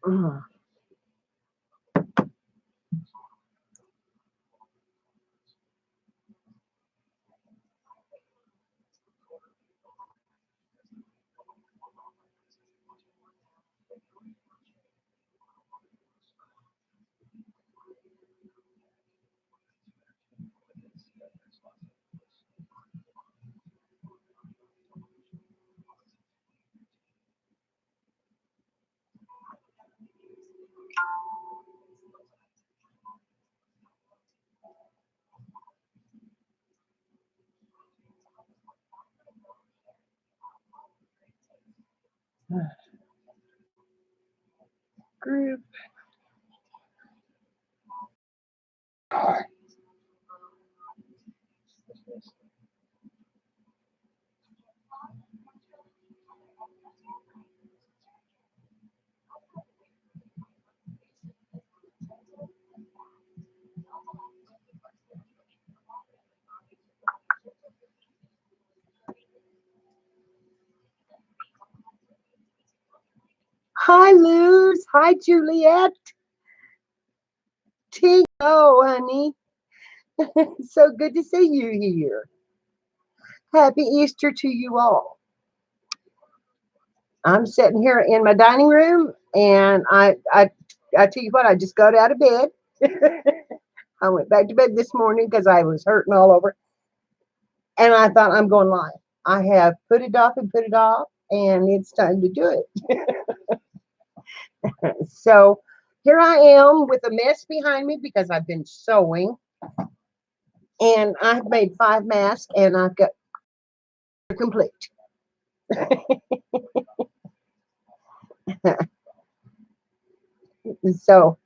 Mm. Group. Hi, Luz. Hi, Juliet. Oh, honey. So good to see you here. Happy Easter to you all. I'm sitting here in my dining room, and I tell you what, I just got out of bed. I went back to bed this morning because I was hurting all over, and I thought I'm going live. I have put it off and put it off, and it's time to do it. So here I am with a mess behind me because I've been sewing, and I've made 5 masks, and I've got complete. So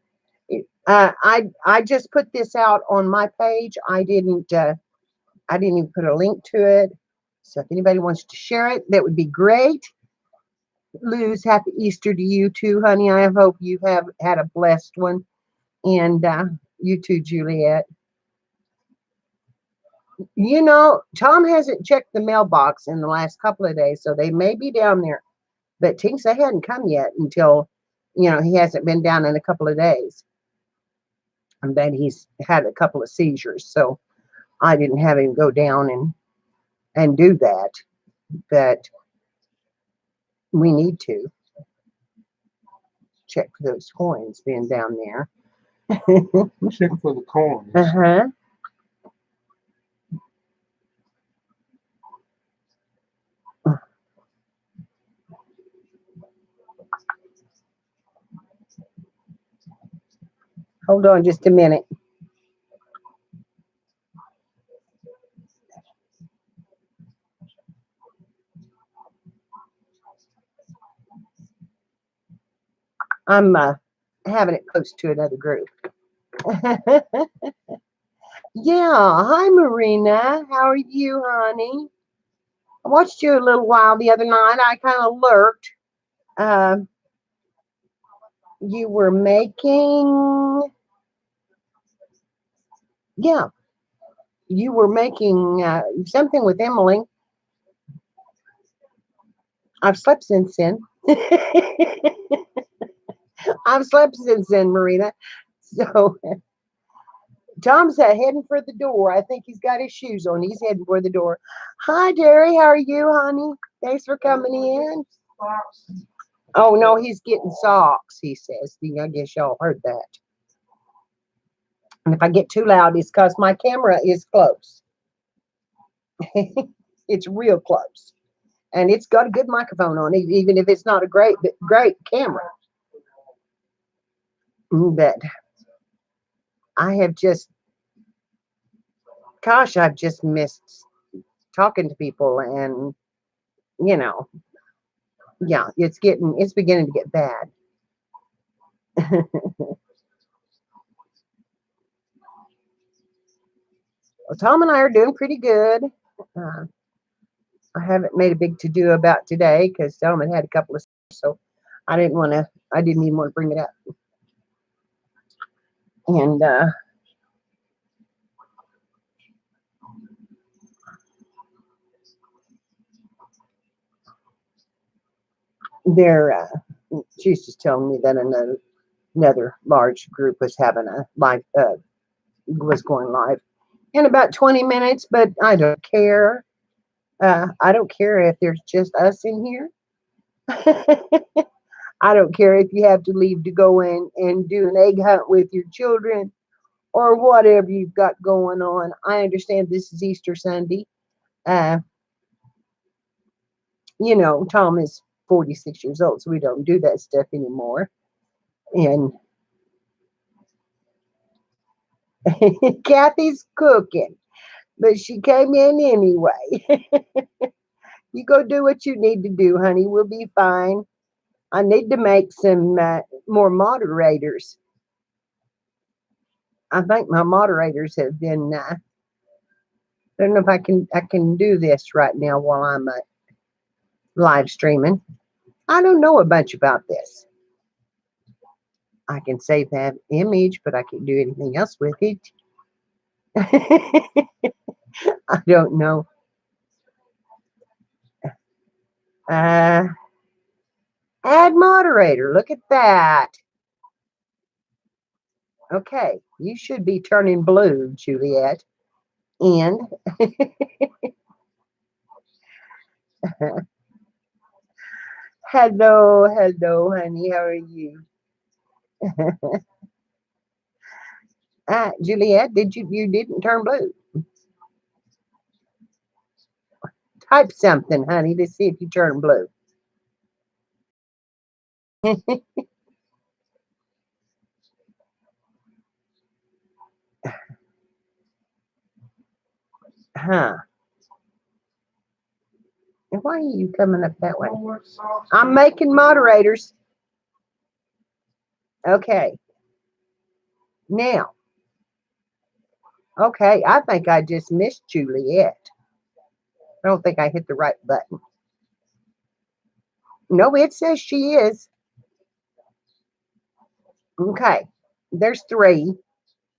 I just put this out on my page. I didn't even put a link to it. So if anybody wants to share it, that would be great. Luz, happy Easter to you too, honey. I hope you have had a blessed one, and you too, Juliet. You know, Tom hasn't checked the mailbox in the last couple of days, so they may be down there. But thinks they hadn't come yet until, he hasn't been down in a couple of days. And then he's had a couple of seizures, so I didn't have him go down and do that. But we need to check for those coins being down there. Check for the coins. Uh-huh. Hold on just a minute. I'm having it post to another group. Yeah. Hi, Marina. How are you, honey? I watched you a little while the other night. I kind of lurked. You were making, yeah, you were making something with Emily. I've slept since then. I've slept since then, Marina. So Tom's heading for the door. I think he's got his shoes on. He's heading for the door. Hi, Jerry. How are you, honey? Thanks for coming in. Oh, no, he's getting socks, he says. I guess y'all heard that. And if I get too loud, it's because my camera is close. It's real close. And it's got a good microphone on it, even if it's not a great camera. But I have just, gosh, I've just missed talking to people, and yeah, it's beginning to get bad. Well, Tom and I are doing pretty good. I haven't made a big to do about today because Tom had a couple of, so I didn't even want to bring it up. And she's just telling me that another large group was having a live, was going live in about 20 minutes, but I don't care. I don't care if there's just us in here. I don't care if you have to leave to go in and do an egg hunt with your children or whatever you've got going on. I understand this is Easter Sunday. Uh, Tom is 46 years old, so we don't do that stuff anymore. And Kathy's cooking, but she came in anyway. You go do what you need to do, honey. We'll be fine. I need to make some more moderators. I think my moderators have been. I don't know if I can do this right now while I'm live streaming. I don't know a bunch about this. I can save that image, but I can't do anything else with it. I don't know. Add moderator. Look at that. Okay, you should be turning blue, Juliet. And hello, honey. How are you? Juliet, you didn't turn blue? Type something, honey, to see if you turn blue. Huh. And why are you coming up that way? I'm making moderators. Okay. Now. Okay, I think I just missed Juliet. I don't think I hit the right button. No, it says she is. Okay. There's 3.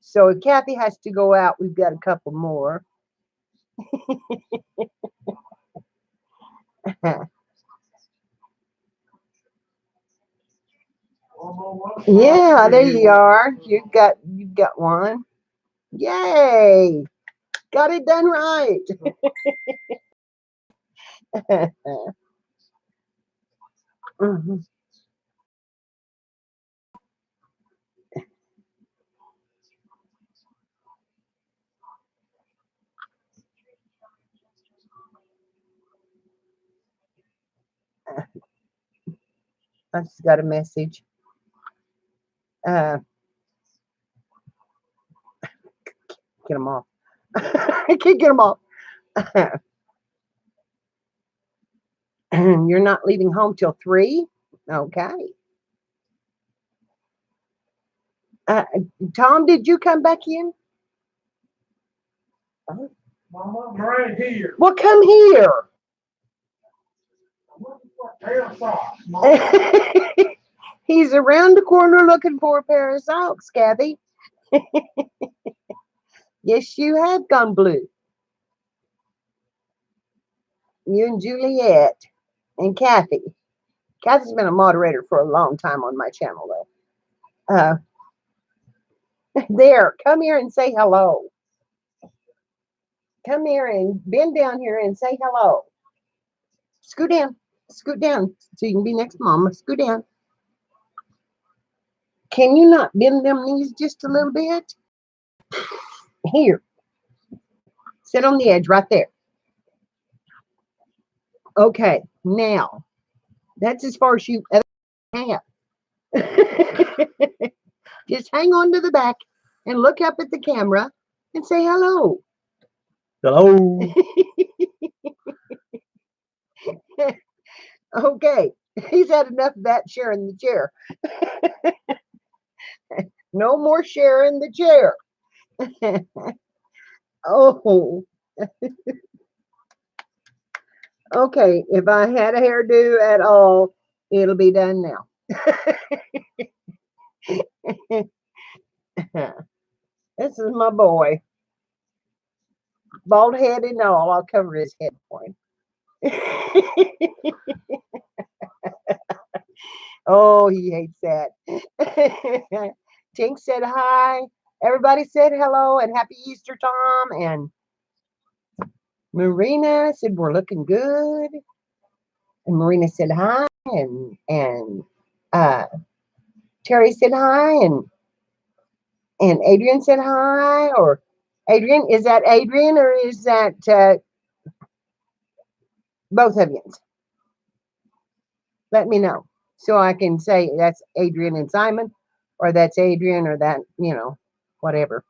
So if Kathy has to go out, we've got a couple more. Yeah, there you are. You've got one. Yay! Got it done right. Mhm. I just got a message. Get them off. I can't get them off. You're not leaving home till 3? Okay. Tom, did you come back in? I'm right here. Well, come here. He's around the corner looking for a pair of socks, Kathy. Yes, you have gone blue. You and Juliet and Kathy. Kathy's been a moderator for a long time on my channel, though. There, come here and say hello. Come here and bend down here and say hello. Scoot down. Scoot down so you can be next to Mama. Scoot down. Can you not bend them knees just a little bit? Here. Sit on the edge right there. Okay, now that's as far as you have. Just hang on to the back and look up at the camera and say hello. Hello. Okay, he's had enough of that sharing the chair. No more sharing the chair. Oh. Okay, if I had a hairdo at all, it'll be done now. This is my boy. Bald head and all. I'll cover his head for him. Oh, he hates that. Tink said hi. Everybody said hello and happy Easter, Tom. And Marina said we're looking good. And Marina said hi. And uh, Terry said hi. And Adrian said hi. Or Adrian, is that Adrian or is that both of you? Let me know so I can say that's Adrian and Simon, or that's Adrian, or that, whatever.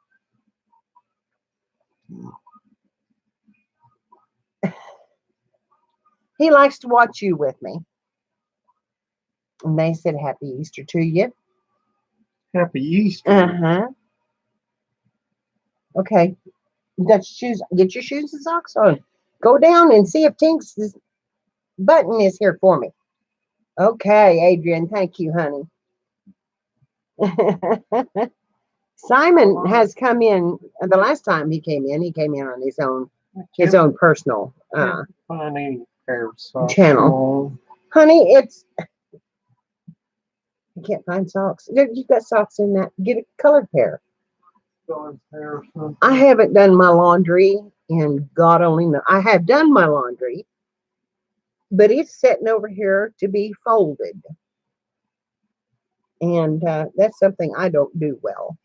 He likes to watch you with me. And they said happy Easter to you. Happy Easter. Uh-huh. Okay. Got your shoes. Get your shoes and socks on. Go down and see if Tink's button is here for me. Okay, Adrian. Thank you, honey. Simon has come in. The last time he came in on his own personal Funny pair of socks. channel. Honey, I can't find socks. You've got socks in that. Get a colored pair. I haven't done my laundry, and God only knows. I have done my laundry, but it's sitting over here to be folded. And that's something I don't do well.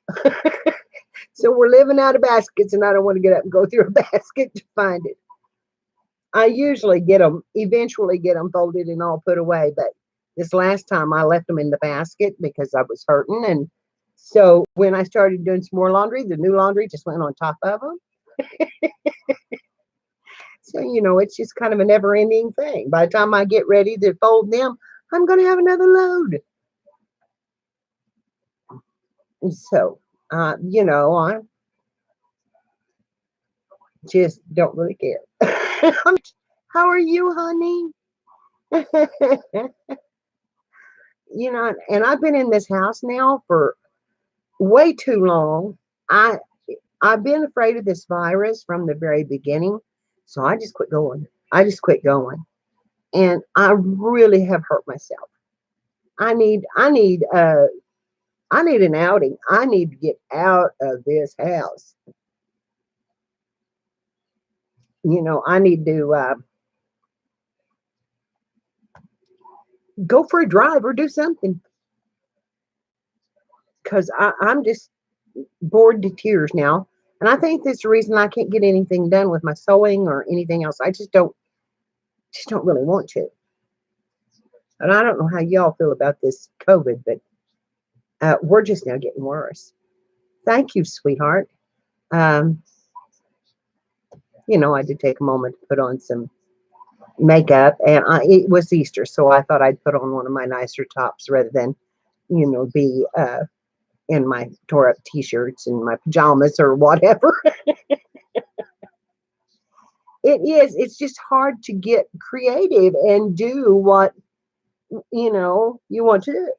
So we're living out of baskets, and I don't want to get up and go through a basket to find it. I usually eventually get them folded and all put away, but this last time I left them in the basket because I was hurting. And so when I started doing some more laundry, the new laundry just went on top of them. So, it's just kind of a never ending thing. By the time I get ready to fold them, I'm going to have another load. So, I just don't really care. How are you, honey? And I've been in this house now for way too long. I've been afraid of this virus from the very beginning, so I just quit going. And I really have hurt myself. I need an outing. I need to get out of this house. I need to go for a drive or do something, because I'm just bored to tears now. And I think that's the reason I can't get anything done with my sewing or anything else. I just don't really want to. And I don't know how y'all feel about this COVID, but we're just now getting worse. Thank you, sweetheart. I did take a moment to put on some makeup, and it was Easter, so I thought I'd put on one of my nicer tops rather than, be in my tore up t-shirts and my pajamas or whatever. It's just hard to get creative and do what, you want to do.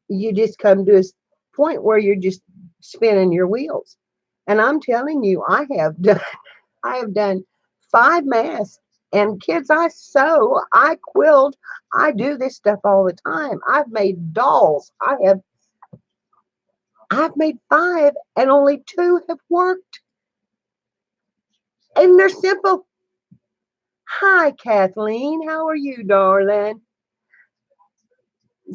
You just come to a point where you're just spinning your wheels. And I'm telling you, I have done 5 masks. And kids, I sew, I quilt, I do this stuff all the time. I've made dolls. I've made 5, and only 2 have worked. And they're simple. Hi, Kathleen. How are you, darling?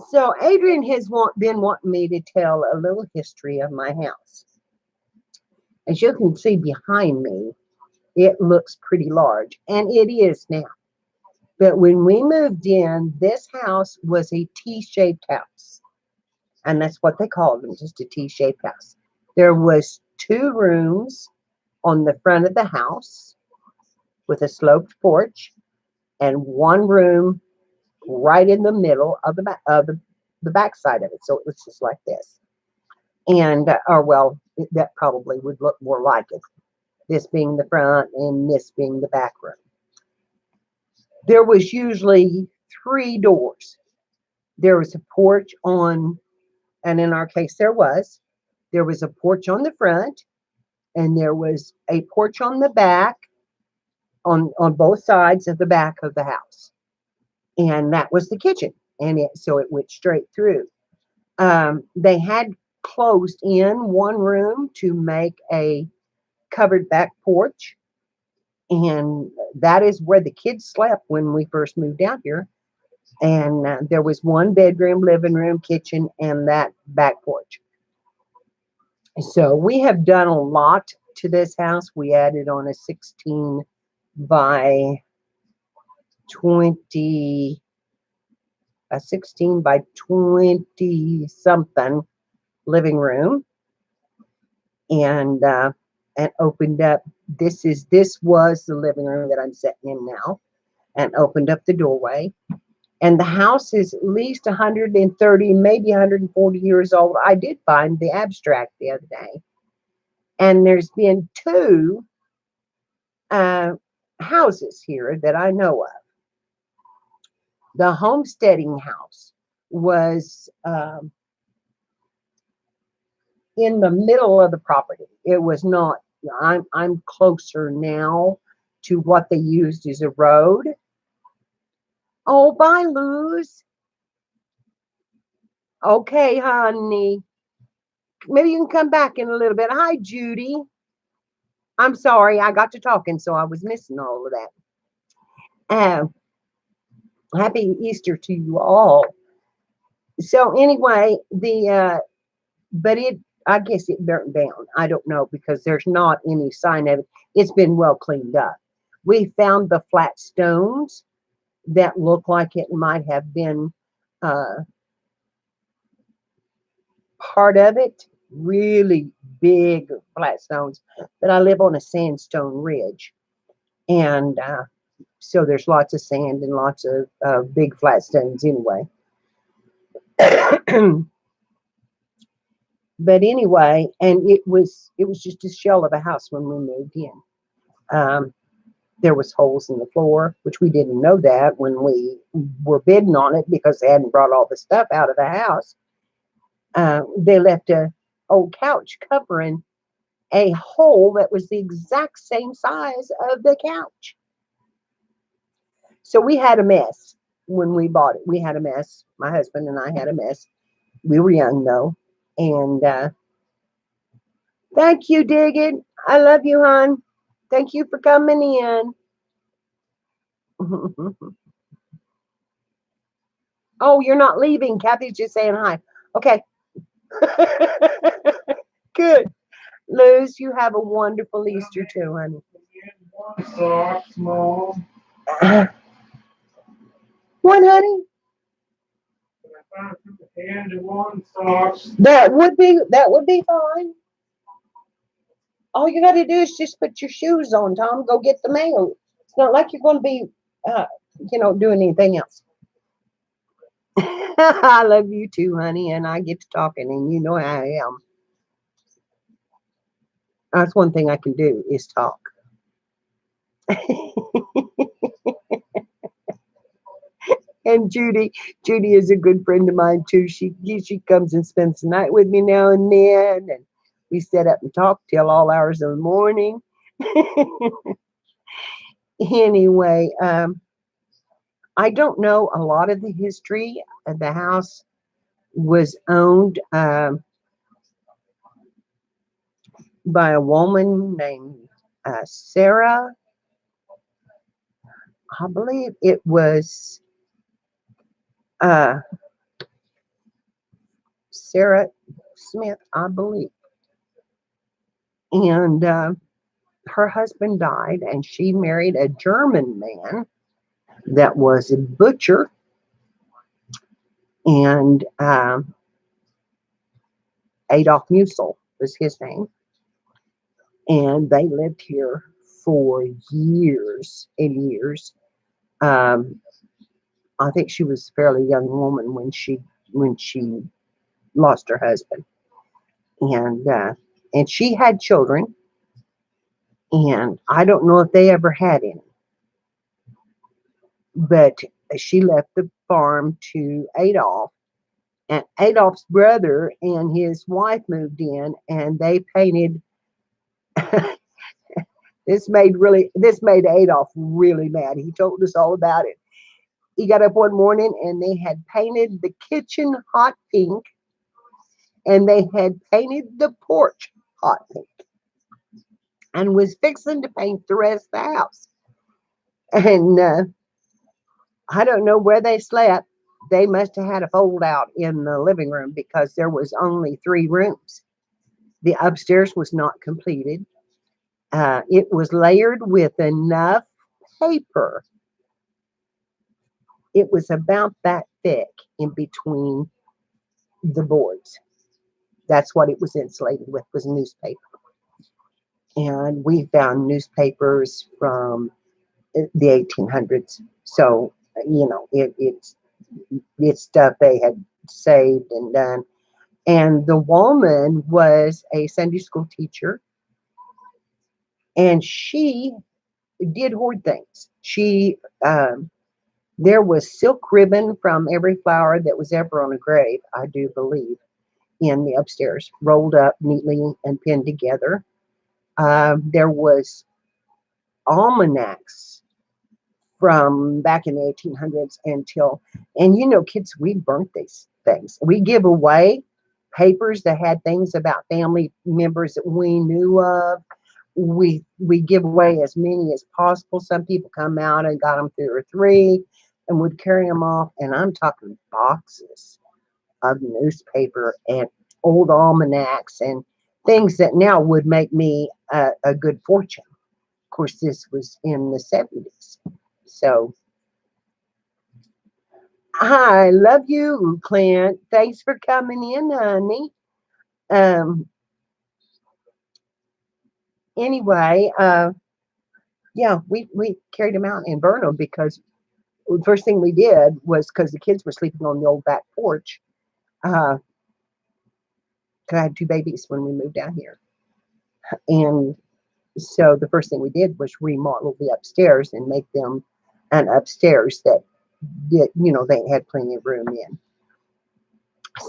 So Adrian has been wanting me to tell a little history of my house. As you can see behind me, it looks pretty large, and it is now. But when we moved in, this house was a T-shaped house. And that's what they called them, just a T-shaped house. There was 2 rooms on the front of the house with a sloped porch, and 1 room right in the middle of the back side of it. So it was just like this. And, that probably would look more like it. This being the front and this being the back room. There was usually 3 doors. There was a porch and in our case there was a porch on the front, and there was a porch on the back, on both sides of the back of the house. And that was the kitchen. and so it went straight through. They had closed in one room to make a covered back porch, and that is where the kids slept when we first moved out here. And there was one bedroom, living room, kitchen, and that back porch. So we have done a lot to this house. We added on a 16 by 20, a 16 by 20 something living room, and opened up. This was the living room that I'm sitting in now, and opened up the doorway. And the house is at least 130, maybe 140 years old. I did find the abstract the other day. And there's been two houses here that I know of. The homesteading house was in the middle of the property. It was not. I'm closer now to what they used as a road. Oh, bye, Luz. Okay, honey. Maybe you can come back in a little bit. Hi, Judy. I'm sorry, I got to talking, so I was missing all of that. Happy Easter to you all. So anyway, but I guess it burnt down. I don't know, because there's not any sign of it. It's been well cleaned up. We found the flat stones that look like it might have been part of it. Really big flat stones. But I live on a sandstone ridge, and so there's lots of sand and lots of big flat stones anyway. But anyway, and it was just a shell of a house when we moved in. There was holes in the floor, which we didn't know that when we were bidding on it, because they hadn't brought all the stuff out of the house. They left a old couch covering a hole that was the exact same size of the couch. So we had a mess when we bought it. We had a mess. My husband and I had a mess. We were young though, and thank you, Diggin. I love you, hon. Thank you for coming in. Oh, you're not leaving. Kathy's just saying hi. Okay. Good. Luz, you have a wonderful Easter too, honey. Socks, Mom. What, honey? Hand in one socks. That would be fine. All you got to do is just put your shoes on, Tom. Go get the mail. It's not like you're going to be, doing anything else. I love you too, honey, and I get to talking, and you know how I am. That's one thing I can do is talk. And Judy is a good friend of mine too. She comes and spends the night with me now and then, and we sit up and talk till all hours of the morning. Anyway, I don't know a lot of the history. The house was owned by a woman named Sarah. I believe it was Sarah Smith, I believe. And her husband died, and she married a German man that was a butcher. And Adolf Musil was his name. And they lived here for years and years. I think she was a fairly young woman when she lost her husband, and she had children, and I don't know if they ever had any, but she left the farm to Adolf, and Adolf's brother and his wife moved in, and they painted. This made Adolf really mad. He told us all about it. He got up one morning and they had painted the kitchen hot pink and they had painted the porch hot pink and was fixing to paint the rest of the house. And I don't know where they slept. They must have had a fold out in the living room because there was only 3 rooms. The upstairs was not completed. It was layered with enough paper. It was about that thick in between the boards. That's what it was insulated with, was newspaper. And we found newspapers from the 1800s. So, it's stuff they had saved and done. And the woman was a Sunday school teacher, and she did hoard things. There was silk ribbon from every flower that was ever on a grave, I do believe, in the upstairs, rolled up neatly and pinned together. There was almanacs from back in the 1800s and kids, we burnt these things. We give away papers that had things about family members that we knew of. We give away as many as possible. Some people come out and got them 2 or 3 and would carry them off. And I'm talking boxes of newspaper and old almanacs and things that now would make me a good fortune. Of course, this was in the 70s. So, I love you, Clint. Thanks for coming in, honey. Um, anyway, yeah, we carried them out and burned them because the first thing we did was, because the kids were sleeping on the old back porch. Uh, 'Cause I had 2 babies when we moved down here, and so the first thing we did was remodel the upstairs and make them an upstairs that they had plenty of room in.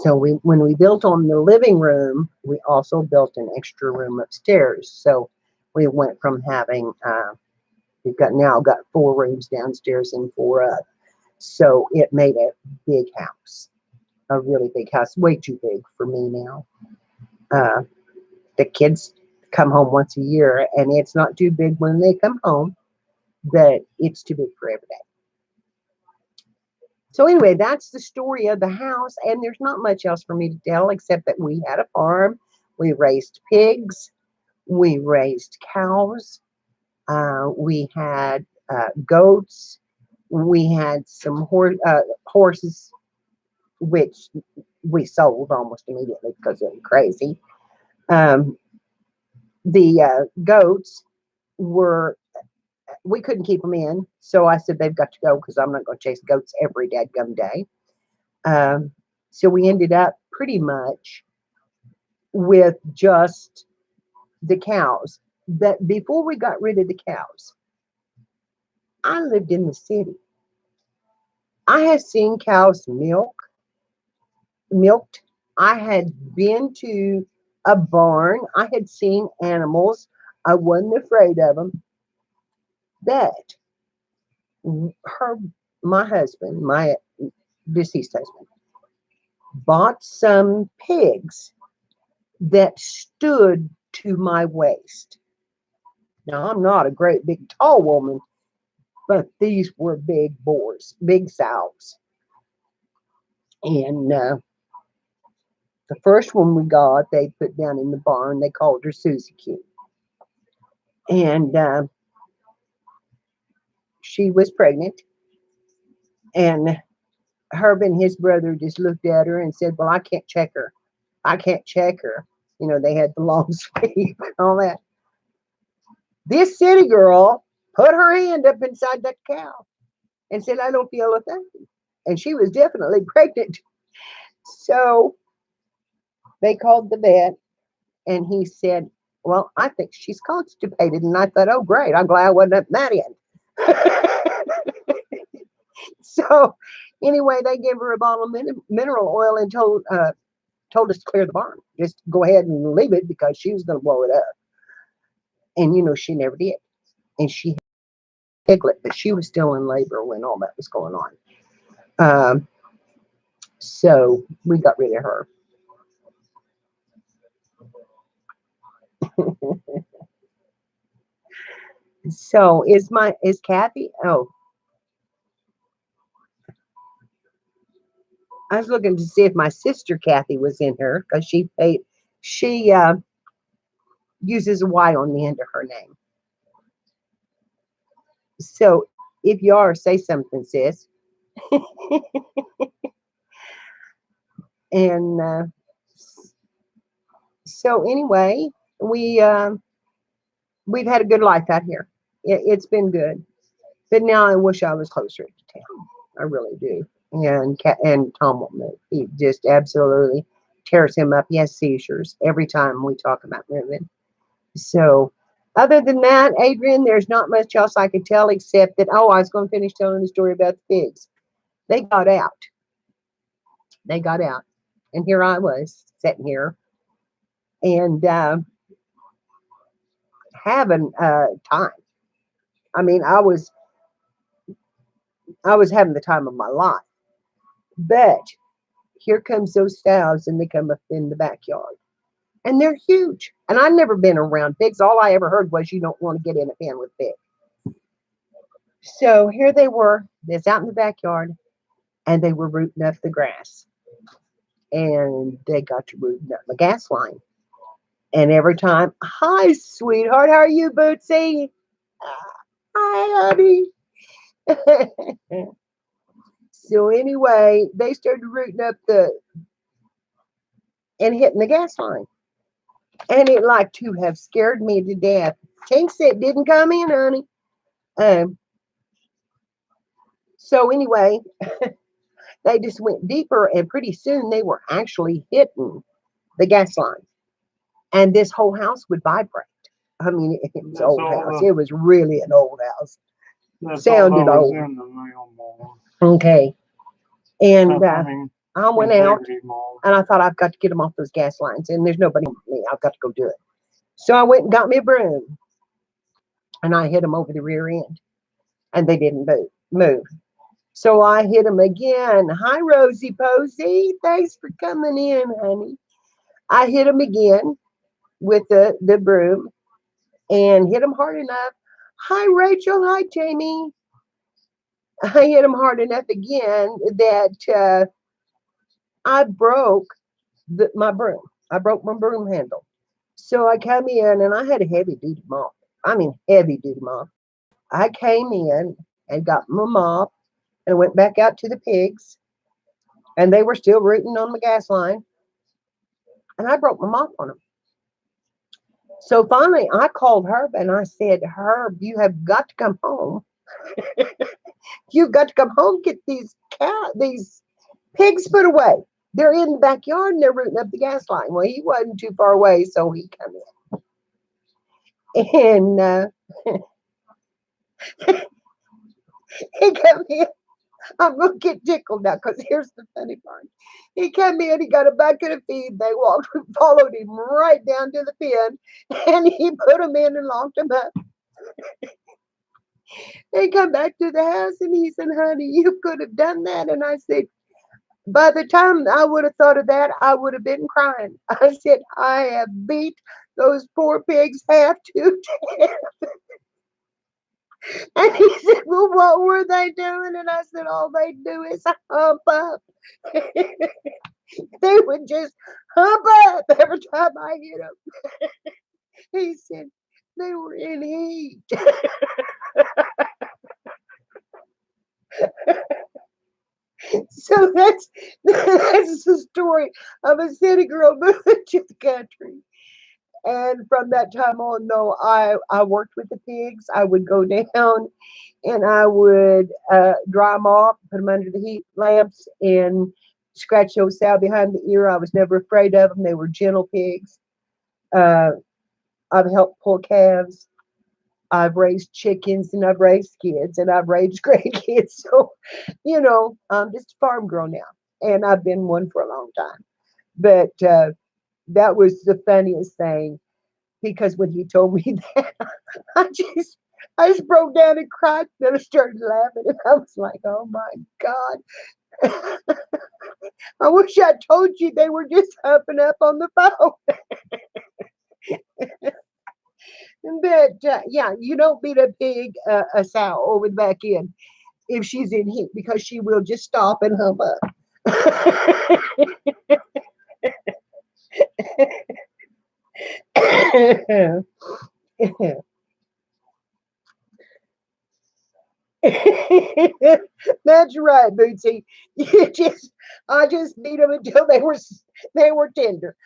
So when we built on the living room, we also built an extra room upstairs. So we went from having we've now got 4 rooms downstairs and 4 up. So it made a big house, a really big house, way too big for me now. Uh, the kids come home once a year, and it's not too big when they come home, but it's too big for every day. So anyway, that's the story of the house, and there's not much else for me to tell except that we had a farm. We raised pigs. We raised cows. We had goats. We had some horses, which we sold almost immediately because they were crazy. The goats we couldn't keep them in, so I said they've got to go because I'm not going to chase goats every dadgum day. So we ended up pretty much with just the cows. But before we got rid of the cows, I lived in the city. I had seen cows milked. I had been to a barn. I had seen animals. I wasn't afraid of them. But my husband, my deceased husband, bought some pigs that stood to my waist. Now, I'm not a great big tall woman, but these were big boars, big sows. And the first one we got, they put down in the barn. They called her Susie Q. And she was pregnant. And Herb and his brother just looked at her and said, well, I can't check her. I can't check her. They had the long sleeve and all that. This city girl put her hand up inside that cow and said, I don't feel a thing. And she was definitely pregnant. So they called the vet, and he said, well, I think she's constipated. And I thought, oh, great. I'm glad I wasn't at that end. So anyway, they gave her a bottle of mineral oil and told us to clear the barn. Just go ahead and leave it because she was going to blow it up. And, she never did. And she had a piglet, but she was still in labor when all that was going on. Um, so we got rid of her. So is Kathy? Oh, I was looking to see if my sister Kathy was in her because she uses a Y on the end of her name. So if you are, say something, sis. And so anyway, we've had a good life out here. It's been good, but now I wish I was closer to town. I really do. And Tom won't move. He just absolutely tears him up. He has seizures every time we talk about moving. So, other than that, Adrian, there's not much else I could tell except that, oh, I was going to finish telling the story about the pigs. They got out. They got out. And here I was sitting here and having time. I mean, I was having the time of my life. But here comes those sows and they come up in the backyard. And they're huge. And I've never been around pigs. All I ever heard was you don't want to get in a pen with pigs. So here they were. It's out in the backyard. And they were rooting up the grass. And they got to rooting up the gas line. And every time, hi, sweetheart, how are you, Bootsy? Hi, honey. So anyway, they started rooting up and hitting the gas line. And it like to have scared me to death. Tink said didn't come in, honey. Um, so anyway, they just went deeper and pretty soon they were actually hitting the gas line. And this whole house would vibrate. I mean, it's an old house. It was really an old house. Sounded old. Okay. And I went out and I thought I've got to get them off those gas lines. And there's nobody with me. I've got to go do it. So I went and got me a broom and I hit them over the rear end and they didn't move. So I hit them again. Hi, Rosie Posey. Thanks for coming in, honey. I hit them again with the broom and hit them hard enough. Hi, Rachel. Hi, Jamie. I hit them hard enough again that I broke my broom. I broke my broom handle. So I came in and I had a heavy duty mop. I mean, heavy duty mop. I came in and got my mop and went back out to the pigs. And they were still rooting on the gas line. And I broke my mop on them. So finally, I called Herb and I said, Herb, you have got to come home. You've got to come home, get these pigs put away. They're in the backyard and they're rooting up the gas line. Well, he wasn't too far away, so he come in. And he come in. I'm going to get tickled now because here's the funny part. He came in, he got a bucket of feed. They followed him right down to the pen, and he put them in and locked them up. They come back to the house, and he said, honey, you could have done that. And I said, by the time I would have thought of that, I would have been crying. I said, I have beat those poor pigs half to death. And he said, well, what were they doing? And I said, all they do is hump up. They would just hump up every time I hit them. He said, they were in heat. So that's the story of a city girl moving to the country. And from that time on, no, I worked with the pigs. I would go down and I would dry them off, put them under the heat lamps, and scratch those sow behind the ear. I was never afraid of them. They were gentle pigs. Uh, I've helped pull calves. I've raised chickens and I've raised kids and I've raised grandkids. So, I'm just a farm girl now. And I've been one for a long time. But that was the funniest thing because when he told me that, I just broke down and cried. Then I started laughing and I was like, oh my God. I wish I told you they were just humping up on the phone. But yeah, you don't beat a pig, a sow over the back end if she's in heat because she will just stop and hump up. That's right, Bootsy. I just beat them until they were tender.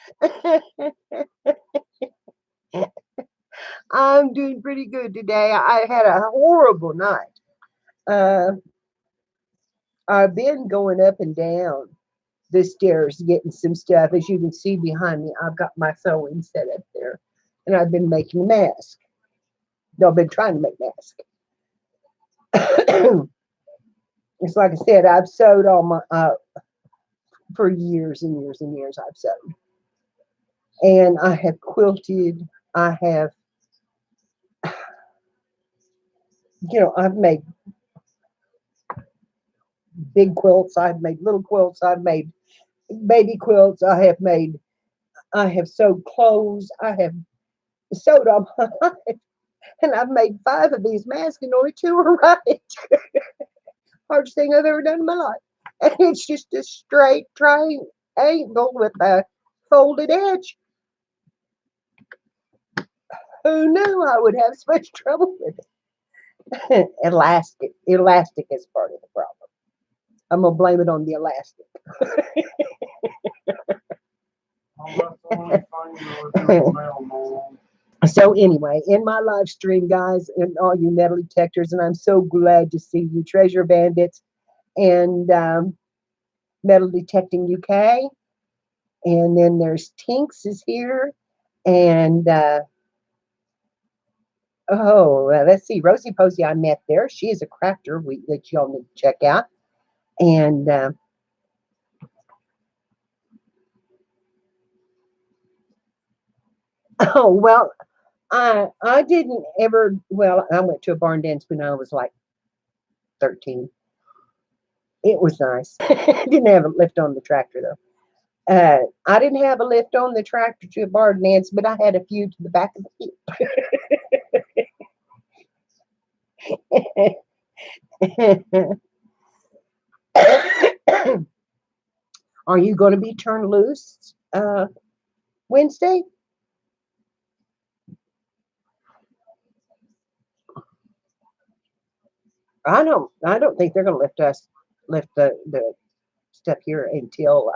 I'm doing pretty good today. I had a horrible night. Uh, I've been going up and down the stairs getting some stuff. As you can see behind me, I've got my sewing set up there, and I've been making a mask. No, I've been trying to make masks. It's like I said, I've sewed all my for years and years and years. I've sewed, and I have quilted. I have, I've made big quilts. I've made little quilts. I've made baby quilts. I have sewed clothes. I have sewed all my life, and I've made 5 of these masks, and only 2 are right. Hardest thing I've ever done in my life, and it's just a straight triangle with a folded edge. Who knew I would have so much trouble with it? Elastic is part of the problem. I'm gonna blame it on the elastic. Oh, that's the only thing that was in the mail, Mom. So anyway, in my live stream, guys, and all you metal detectors, and I'm so glad to see you, Treasure Bandits and Metal Detecting UK. And then there's Tinks is here, and let's see, Rosie Posey I met there. She is a crafter that y'all need to check out. And oh well, I didn't ever. Well, I went to a barn dance when I was like 13. It was nice. Didn't have a lift on the tractor though. I didn't have a lift on the tractor to a barn dance, but I had a few to the back of the hip. Are you going to be turned loose Wednesday? I don't think they're going to lift the stuff here until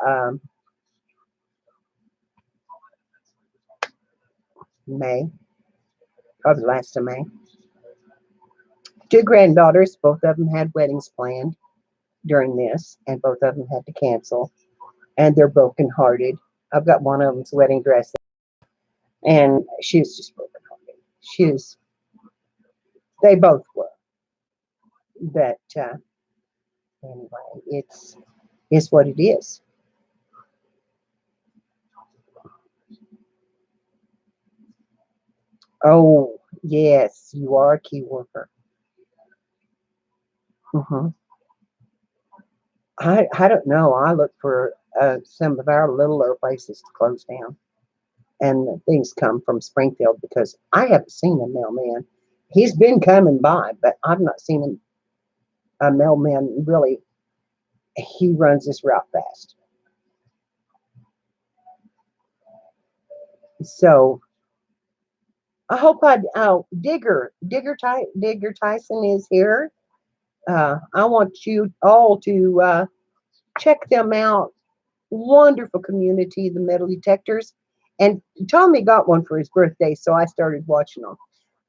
May, probably last of May. 2 granddaughters, both of them had weddings planned during this, and both of them had to cancel, and they're brokenhearted. I've got one of them's wedding dress, and she's just brokenhearted. They both were, but anyway, it's what it is. Oh yes, you are a key worker. Hmm. I don't know. I look for some of our littler places to close down, and things come from Springfield because I haven't seen a mailman. He's been coming by, but I've not seen a mailman really. He runs this route fast. So I hope Digger Tyson is here. I want you all to check them out. Wonderful community, the metal detectors. And Tommy got one for his birthday, so I started watching them.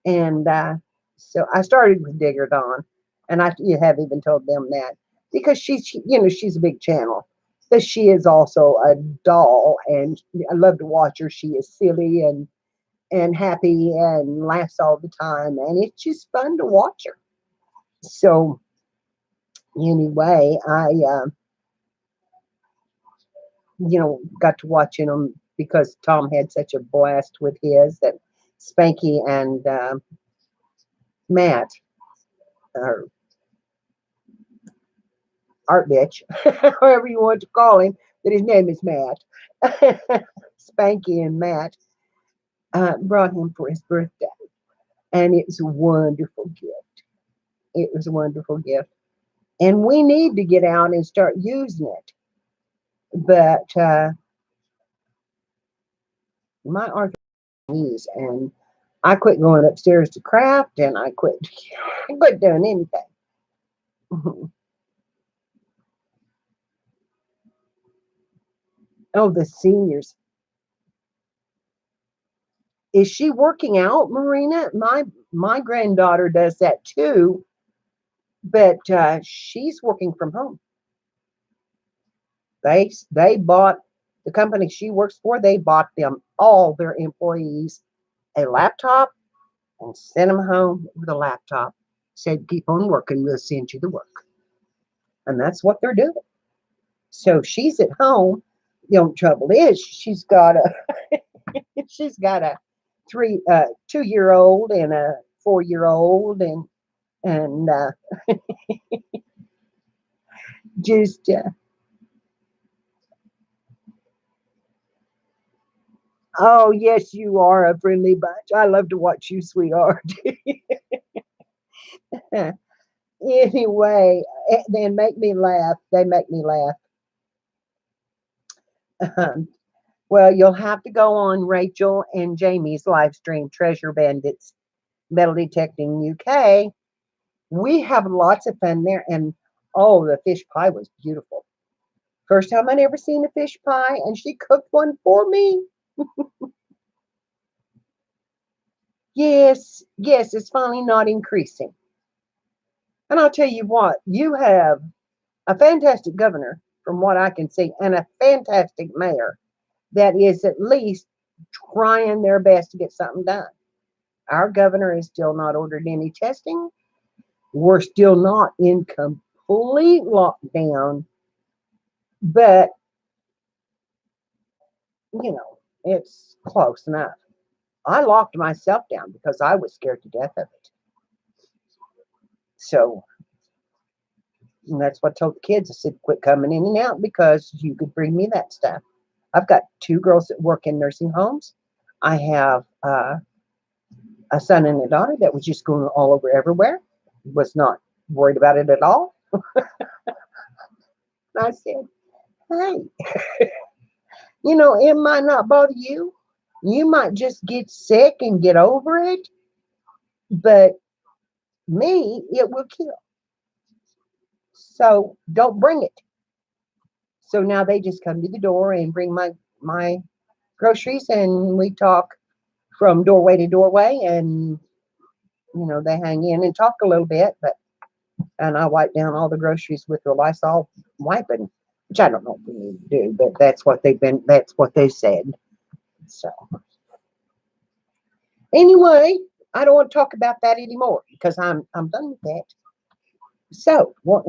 And so I started with Digger Dawn, and you have even told them that because she's a big channel, but she is also a doll, and I love to watch her. She is silly and happy and laughs all the time, and it's just fun to watch her. So anyway, I got to watching them because Tom had such a blast with his that Spanky and Matt, or art bitch, however you want to call him, that his name is Matt. Spanky and Matt brought him for his birthday. And it's a wonderful gift. It was a wonderful gift. And we need to get out and start using it. But my art knees, and I quit going upstairs to craft, and I quit doing anything. Oh, the seniors. Is she working out, Marina? My granddaughter does that too, but she's working from home. They bought the company she works for. They bought them all their employees a laptop and sent them home with a laptop. Said, keep on working. We'll send you the work, and that's what they're doing. So she's at home. The only trouble is she's got a 2-year old and a 4-year old, and just oh yes, you are a friendly bunch. I love to watch you, sweetheart. Anyway, they make me laugh. They make me laugh. Well, you'll have to go on Rachel and Jamie's live stream, Treasure Bandits Metal Detecting UK. We have lots of fun there, and oh, the fish pie was beautiful. First time I'd ever seen a fish pie, and she cooked one for me. Yes, yes, it's finally not increasing. And I'll tell you what, you have a fantastic governor, from what I can see, and a fantastic mayor that is at least trying their best to get something done. Our governor has still not ordered any testing. We're still not in complete lockdown, but it's close enough. I locked myself down because I was scared to death of it. So that's what I told the kids. I said, quit coming in and out because you could bring me that stuff. I've got 2 girls that work in nursing homes. I have a son and a daughter that was just going all over everywhere, was not worried about it at all. I said, hey, it might not bother you. You might just get sick and get over it, but me, it will kill. So don't bring it. So now they just come to the door and bring my groceries, and we talk from doorway to doorway, and they hang in and talk a little bit, and I wipe down all the groceries with the Lysol wiping, which I don't know if we need to do, but that's what they said. So anyway, I don't want to talk about that anymore because I'm done with that. So what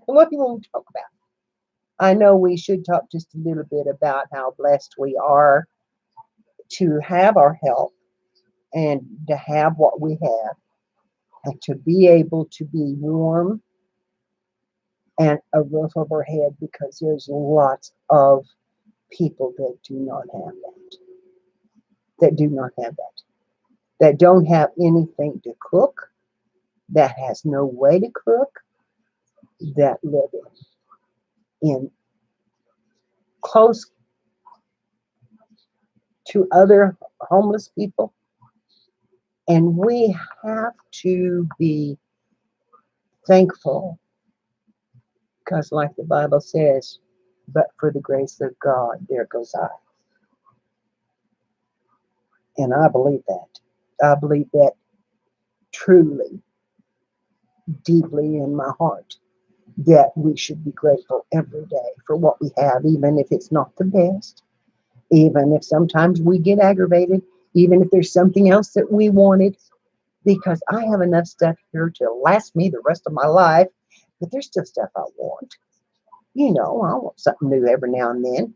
what do you want to talk about? I know we should talk just a little bit about how blessed we are to have our health and to have what we have and to be able to be warm and a roof over our head, because there's lots of people that do not have that don't have anything to cook, that has no way to cook, that live in close to other homeless people. And we have to be thankful because, like the Bible says, but for the grace of God, there goes I. And I believe that. I believe that truly, deeply in my heart, that we should be grateful every day for what we have, even if it's not the best, even if sometimes we get aggravated, even if there's something else that we wanted, because I have enough stuff here to last me the rest of my life, but there's still stuff I want. I want something new every now and then.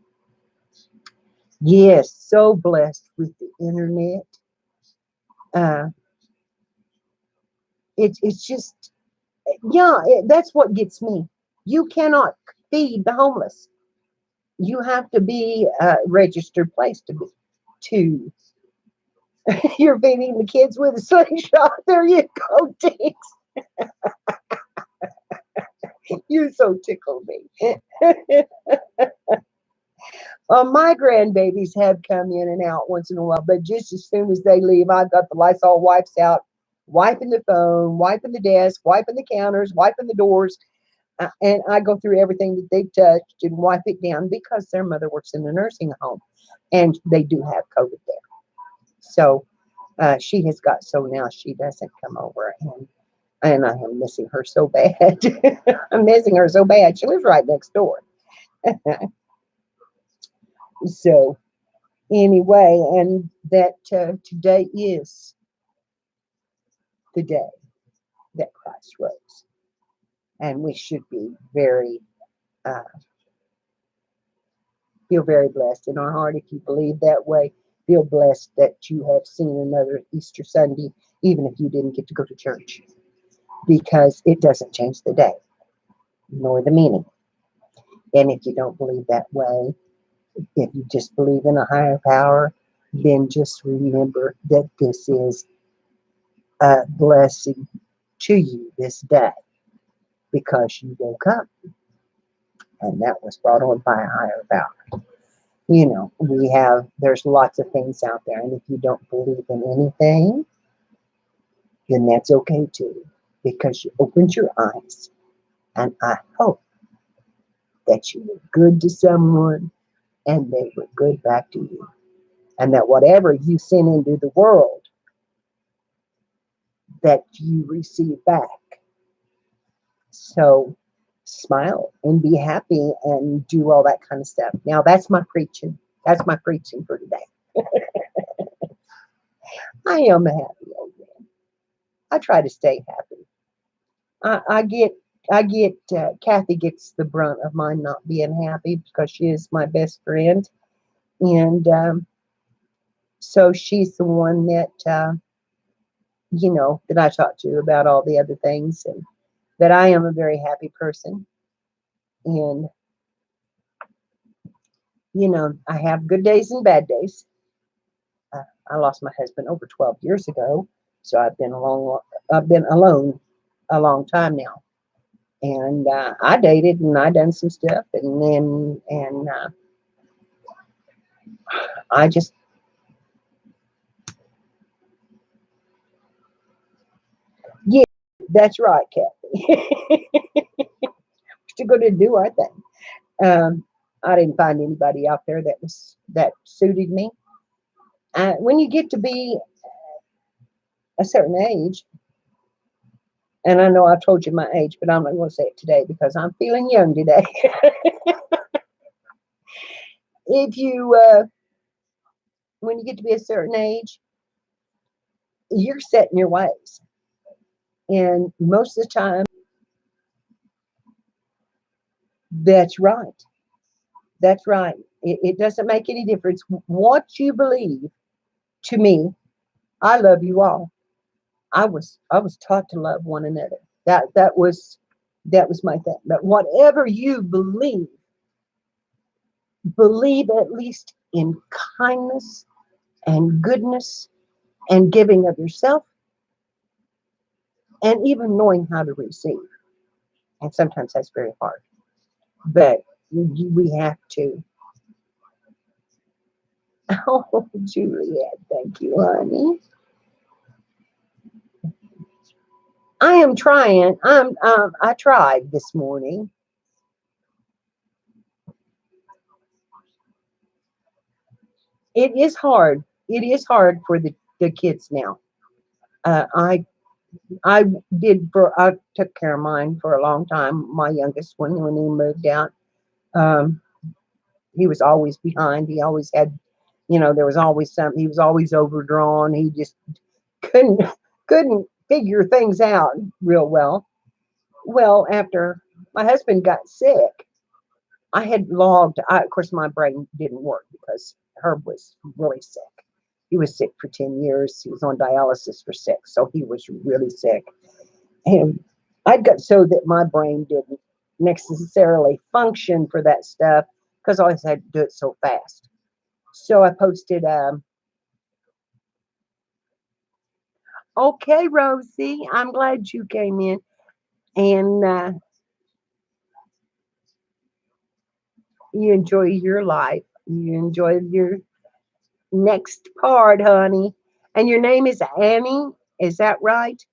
Yes, so blessed with the internet. Uh, it's just, yeah, that's what gets me. You cannot feed the homeless. You have to be a registered place to be. To You're feeding the kids with a slingshot. There you go, Tix. You so tickled me. My grandbabies have come in and out once in a while, but just as soon as they leave, I've got the Lysol wipes out, wiping the phone, wiping the desk, wiping the counters, wiping the doors, and I go through everything that they've touched and wipe it down because their mother works in a nursing home, and they do have COVID there. So she has got so now she doesn't come over, and I am missing her so bad. I'm missing her so bad. She lives right next door. So anyway, and that today is the day that Christ rose, and we should be very uh, feel very blessed in our heart if you believe that way. Feel blessed that you have seen another Easter Sunday, even if you didn't get to go to church, because it doesn't change the day nor the meaning. And if you don't believe that way, if you just believe in a higher power, then just remember that this is a blessing to you this day because you woke up and that was brought on by a higher power. You know, there's lots of things out there, and if you don't believe in anything, then that's okay too, because you opened your eyes, and I hope that you were good to someone and they were good back to you, and that whatever you send into the world, that you receive back. So smile and be happy and do all that kind of stuff. Now that's my preaching. That's my preaching for today. I am a happy old man. I try to stay happy. I get Kathy gets the brunt of mine not being happy because she is my best friend, and so she's the one that that I talk to about all the other things, and that I am a very happy person, and I have good days and bad days. I lost my husband over 12 years ago, so I've been alone a long time now, and I dated and I done some stuff, and then I just yeah, that's right, Kathy. We're going to do our thing. I didn't find anybody out there that suited me. When you get to be a certain age, and I know I've told you my age, but I'm not going to say it today because I'm feeling young today. If you, when you get to be a certain age, you're set in your ways, and most of the time, that's right. That's right. It doesn't make any difference what you believe. To me, I love you all. I was taught to love one another. That was my thing. But whatever you believe at least in kindness and goodness and giving of yourself, and even knowing how to receive. And sometimes that's very hard. But we have to. Oh, Juliet, thank you, honey. I am trying. I tried this morning. It is hard. It is hard for the kids now. Uh, I I I took care of mine for a long time. My youngest one, when he moved out, um, he was always behind. He always had, there was always something. He was always overdrawn. He just couldn't couldn't figure things out real well. Well, after my husband got sick, I had logged. Of course, my brain didn't work because Herb was really sick. He was sick for 10 years. He was on dialysis for 6, so he was really sick. And I'd got so that my brain didn't. necessarily function for that stuff because I always had to do it so fast. So I posted, okay, Rosie, I'm glad you came in. And you enjoy your life. You enjoy your next part, honey. And your name is Annie. Is that right?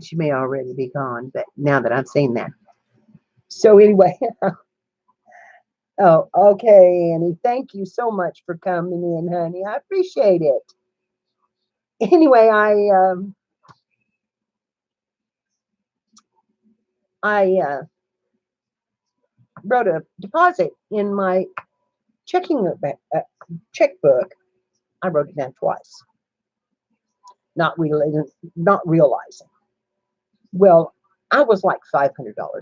She may already be gone, but now that I've seen that. So anyway, oh, okay, Annie. Thank you so much for coming in, honey. I appreciate it. Anyway, I wrote a deposit in my checking checkbook. I wrote it down twice, not realizing. Well, I was like $500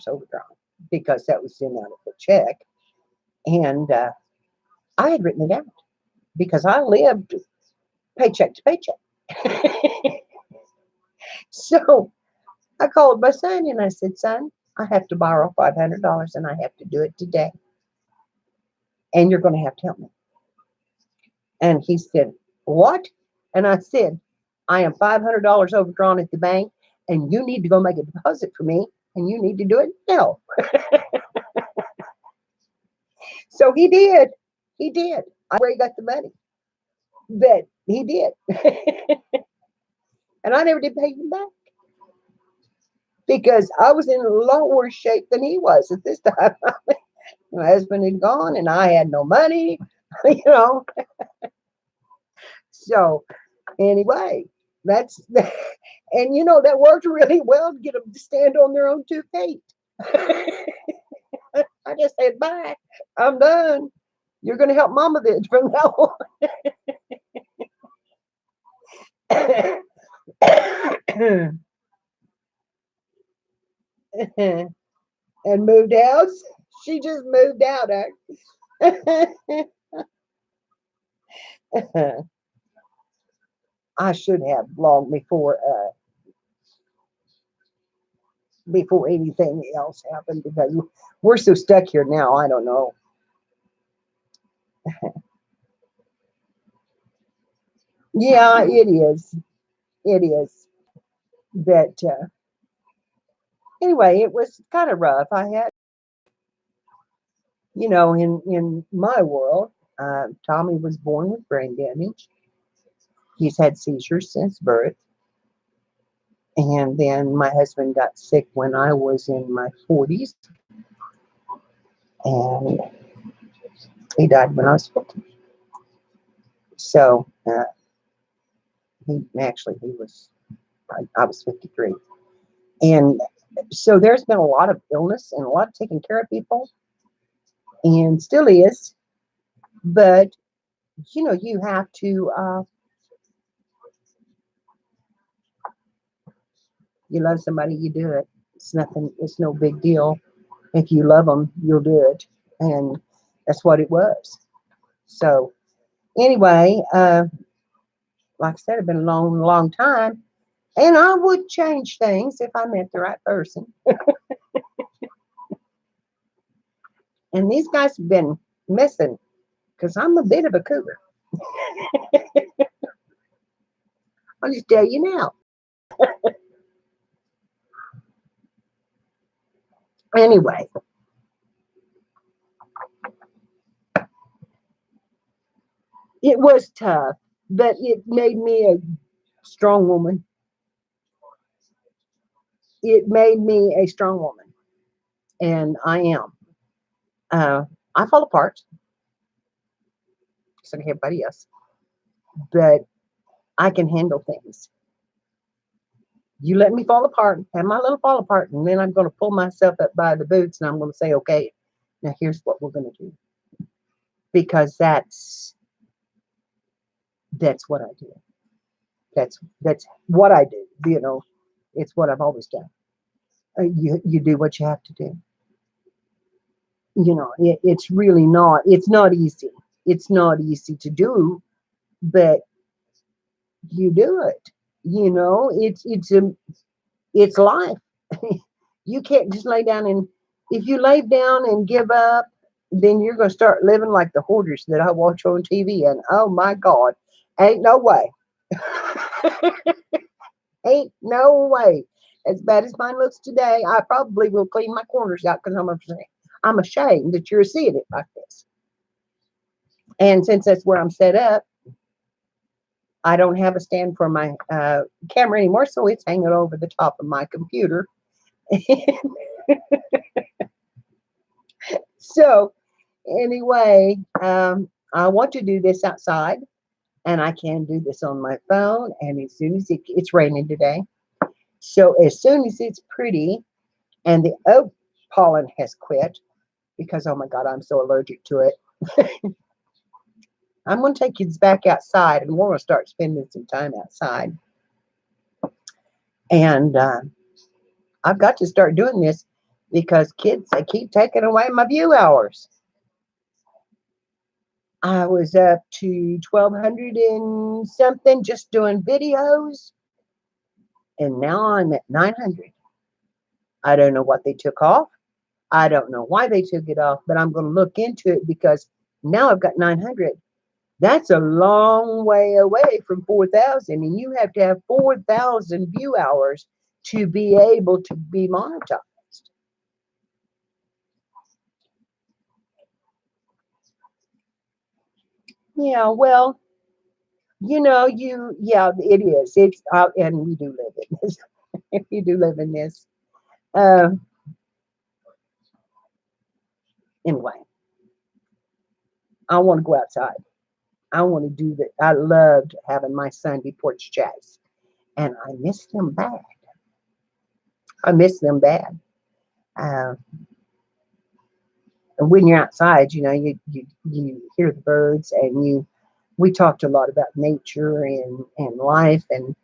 overdrawn because that was the amount of the check, and I had written it out because I lived paycheck to paycheck. So I called my son and I said, "Son, I have to borrow $500 and I have to do it today, and you're going to have to help me." And he said, "What?" And I said, "I am $500 overdrawn at the bank, and you need to go make a deposit for me, and you need to do it now." So he did. He did. I where he got the money, but he did. And I never did pay him back because I was in a lot worse shape than he was at this time. My husband had gone and I had no money, you know. So anyway, that's and that worked really well to get them to stand on their own 2 feet. I just said, "Bye, I'm done. You're going to help Mama then from now on." And moved out. She just moved out. I should have long before anything else happened because we're so stuck here now. I don't know. Yeah, it is. It is. But anyway, it was kind of rough. I had, in my world, Tommy was born with brain damage. He's had seizures since birth. And then my husband got sick when I was in my 40s, and he died when I was 50. So he was, I was 53. And so there's been a lot of illness and a lot of taking care of people, and still is. But, you have to, you love somebody, you do it. It's no big deal. If you love them, you'll do it. And that's what it was. So anyway, like I said, it's been a long, long time. And I would change things if I met the right person. And these guys have been missing because I'm a bit of a cougar. I'll just tell you now. Anyway, it was tough, but it made me a strong woman. It made me a strong woman, and I am. I fall apart, just like everybody else, but I can handle things. You let me fall apart, have my little fall apart, and then I'm going to pull myself up by the boots, and I'm going to say, "Okay, now here's what we're going to do," because that's what I do. That's what I do. It's what I've always done. You do what you have to do. It's really not. It's not easy. It's not easy to do, but you do it. You know, it's life. You can't just lay down and if you lay down and give up, then you're gonna start living like the hoarders that I watch on TV. And oh my God, ain't no way, ain't no way. As bad as mine looks today, I probably will clean my corners out because I'm ashamed that you're seeing it like this. And since that's where I'm set up, I don't have a stand for my camera anymore, so it's hanging over the top of my computer. So anyway, I want to do this outside, and I can do this on my phone. And as soon as it's raining today, so as soon as it's pretty and the oak pollen has quit, because oh my God, I'm so allergic to it. I'm going to take kids back outside, and we're going to start spending some time outside. And I've got to start doing this because kids, they keep taking away my view hours. I was up to 1,200 and something just doing videos, and now I'm at 900. I don't know what they took off. I don't know why they took it off, but I'm going to look into it because now I've got 900. That's a long way away from 4,000, and you have to have 4,000 view hours to be able to be monetized. Yeah, well, yeah, it is. It's and we do live in this. We do live in this. Uh, anyway, I want to go outside. I want to do that. I loved having my Sunday porch chats, and I miss them bad. I miss them bad. Uh, and when you're outside, you hear the birds, and we talked a lot about nature and life and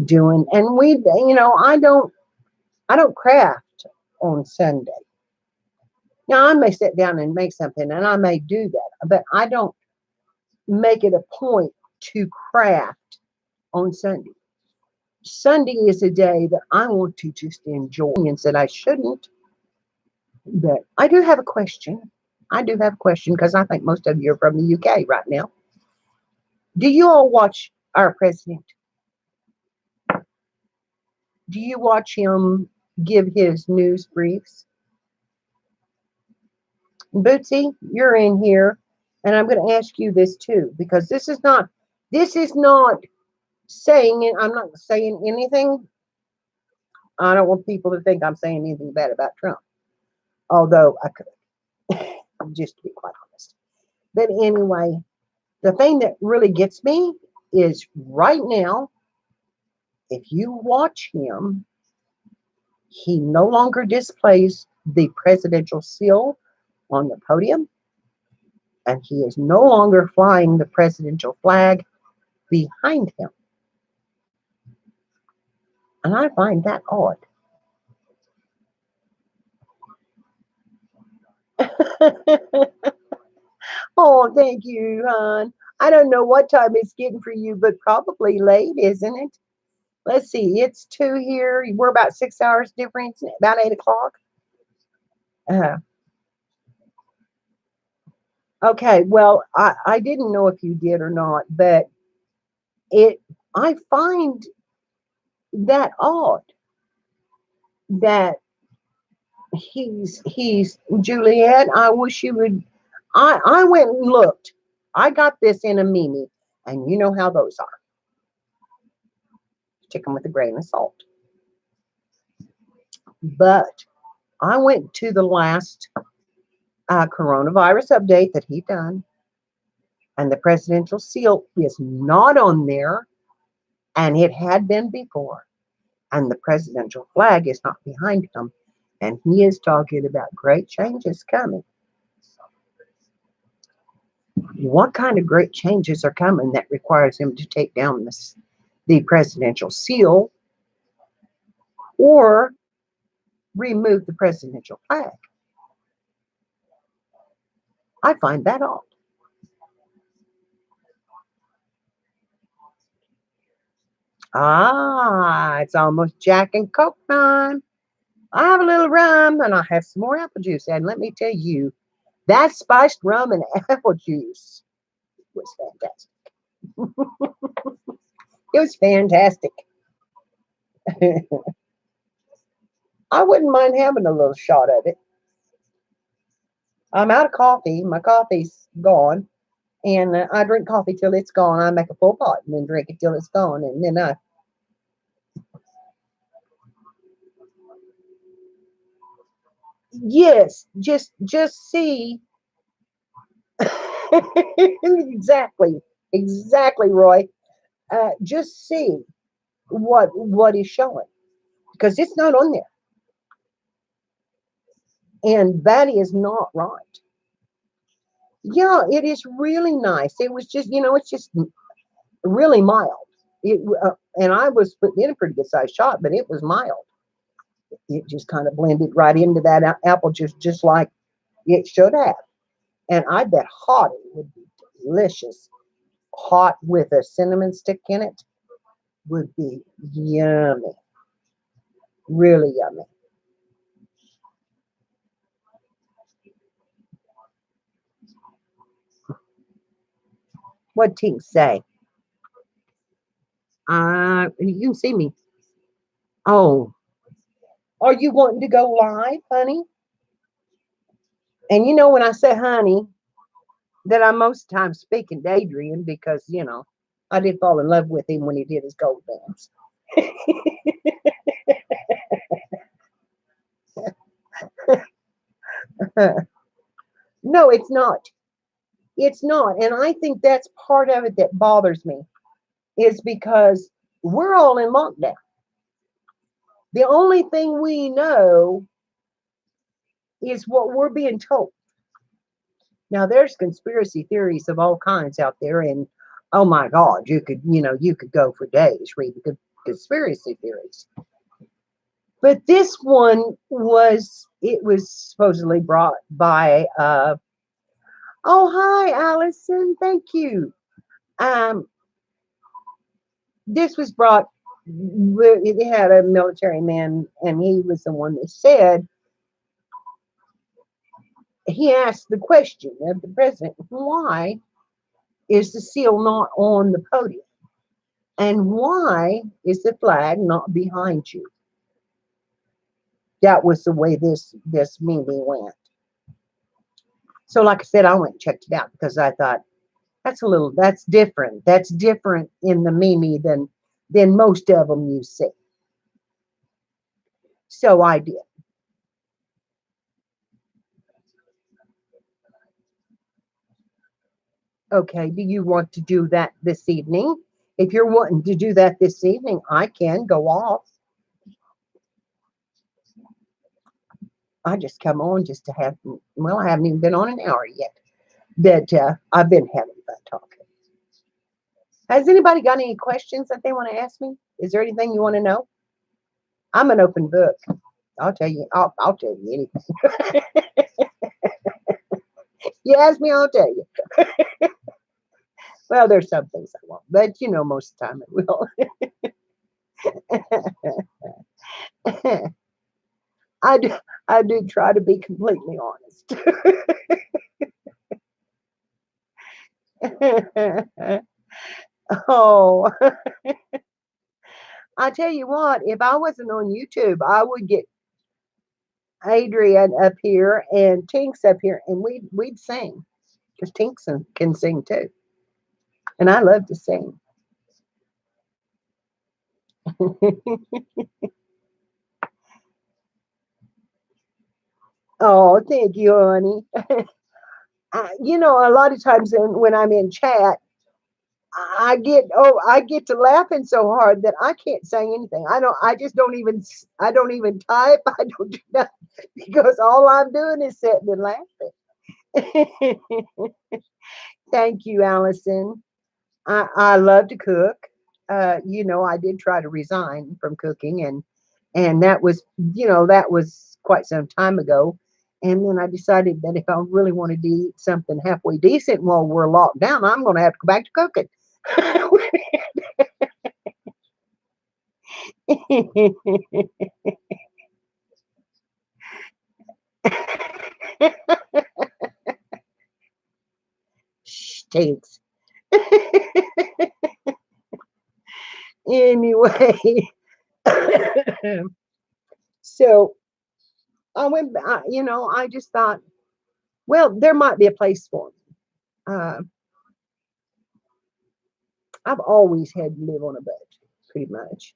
doing, and I don't craft on Sunday. Now I may sit down and make something, and I may do that, but I don't make it a point to craft on Sunday. Sunday is a day that I want to just enjoy, and said I shouldn't, but I do have a question. I do have a question because I think most of you are from the UK right now. Do you all watch our president? Do you watch him give his news briefs? Bootsy, you're in here, and I'm going to ask you this too because this is not saying it. I'm not saying anything. I don't want people to think I'm saying anything bad about Trump, although I could, just to be quite honest. But anyway, the thing that really gets me is right now, if you watch him, he no longer displays the presidential seal on the podium, and he is no longer flying the presidential flag behind him. And I find that odd. Oh, thank you, hon. I don't know what time it's getting for you, but probably late, isn't it? Let's see, it's 2 here. We're about 6 hours difference, about 8 o'clock. Uh, okay, well, I didn't know if you did or not, but it I find that odd that he's Juliet. I wish you would. I went and looked. I got this in a meme, and you know how those are. Take them with a grain of salt. But I went to the last coronavirus update that he done, and the presidential seal is not on there, and it had been before, and the presidential flag is not behind him, and he is talking about great changes coming. What kind of great changes are coming that requires him to take down the presidential seal or remove the presidential flag? I find that odd. Ah, it's almost Jack and Coke time. I have a little rum and I have some more apple juice. And let me tell you, that spiced rum and apple juice was fantastic. It was fantastic. I wouldn't mind having a little shot of it. I'm out of coffee. My coffee's gone. And I drink coffee till it's gone. I make a full pot and then drink it till it's gone. And then yes, just see exactly, exactly, Roy. Just see what is showing because it's not on there, and that is not right. Yeah, it is really nice. It was just, it's just really mild. And I was putting in a pretty good sized shot, but it was mild. It just kind of blended right into that apple juice, just like it should have. And I bet hot it would be delicious. Hot with a cinnamon stick in it would be yummy, really yummy. What Tink say? You can see me. Oh, are you wanting to go live, honey? And when I say honey, that I'm most times speaking to Adrian because I did fall in love with him when he did his gold dance. No, it's not. It's not. And I think that's part of it that bothers me is because we're all in lockdown. The only thing we know is what we're being told. Now there's conspiracy theories of all kinds out there, and oh my God, you could go for days reading conspiracy theories. But this one was supposedly brought by oh hi Allison, thank you. Um this was brought it had a military man and he was the one that said he asked the question of the president, why is the seal not on the podium? And why is the flag not behind you? That was the way this meeting went. So, like I said, I went and checked it out because I thought that's different. That's different in the Mimi than most of them you see. So I did. Okay, do you want to do that this evening? If you're wanting to do that this evening, I can go off. I just come on just to have, well, I haven't even been on an hour yet. That I've been having fun talking. Has anybody got any questions that they want to ask me? Is there anything you want to know? I'm an open book. I'll tell you. I'll tell you anything. You ask me, I'll tell you. Well, there's some things I won't, but most of the time it will. I do. I do try to be completely honest. Oh, I tell you what. If I wasn't on YouTube, I would get Adrian up here and Tinks up here, and we'd sing because Tinks can sing too, and I love to sing. Oh, thank you, honey. A lot of times when I'm in chat, I get to laughing so hard that I can't say anything. I just don't even type. I don't do nothing because all I'm doing is sitting and laughing. Thank you, Allison. I love to cook. I did try to resign from cooking, and that was quite some time ago. And then I decided that if I really wanted to eat something halfway decent while we're locked down, I'm going to have to go back to cooking. Stinks. Anyway, so I went, I just thought, well, there might be a place for me. I've always had to live on a budget, pretty much.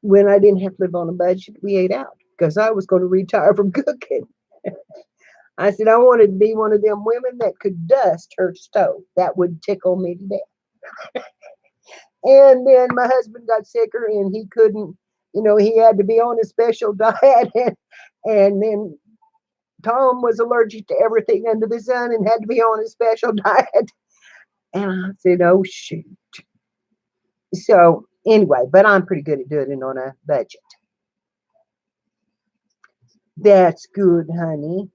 When I didn't have to live on a budget, we ate out because I was going to retire from cooking. I said I wanted to be one of them women that could dust her stove. That would tickle me to death. And then my husband got sicker and he couldn't, he had to be on a special diet. And then Tom was allergic to everything under the sun and had to be on a special diet. And I said, oh, shoot. So anyway, but I'm pretty good at doing it on a budget. That's good, honey.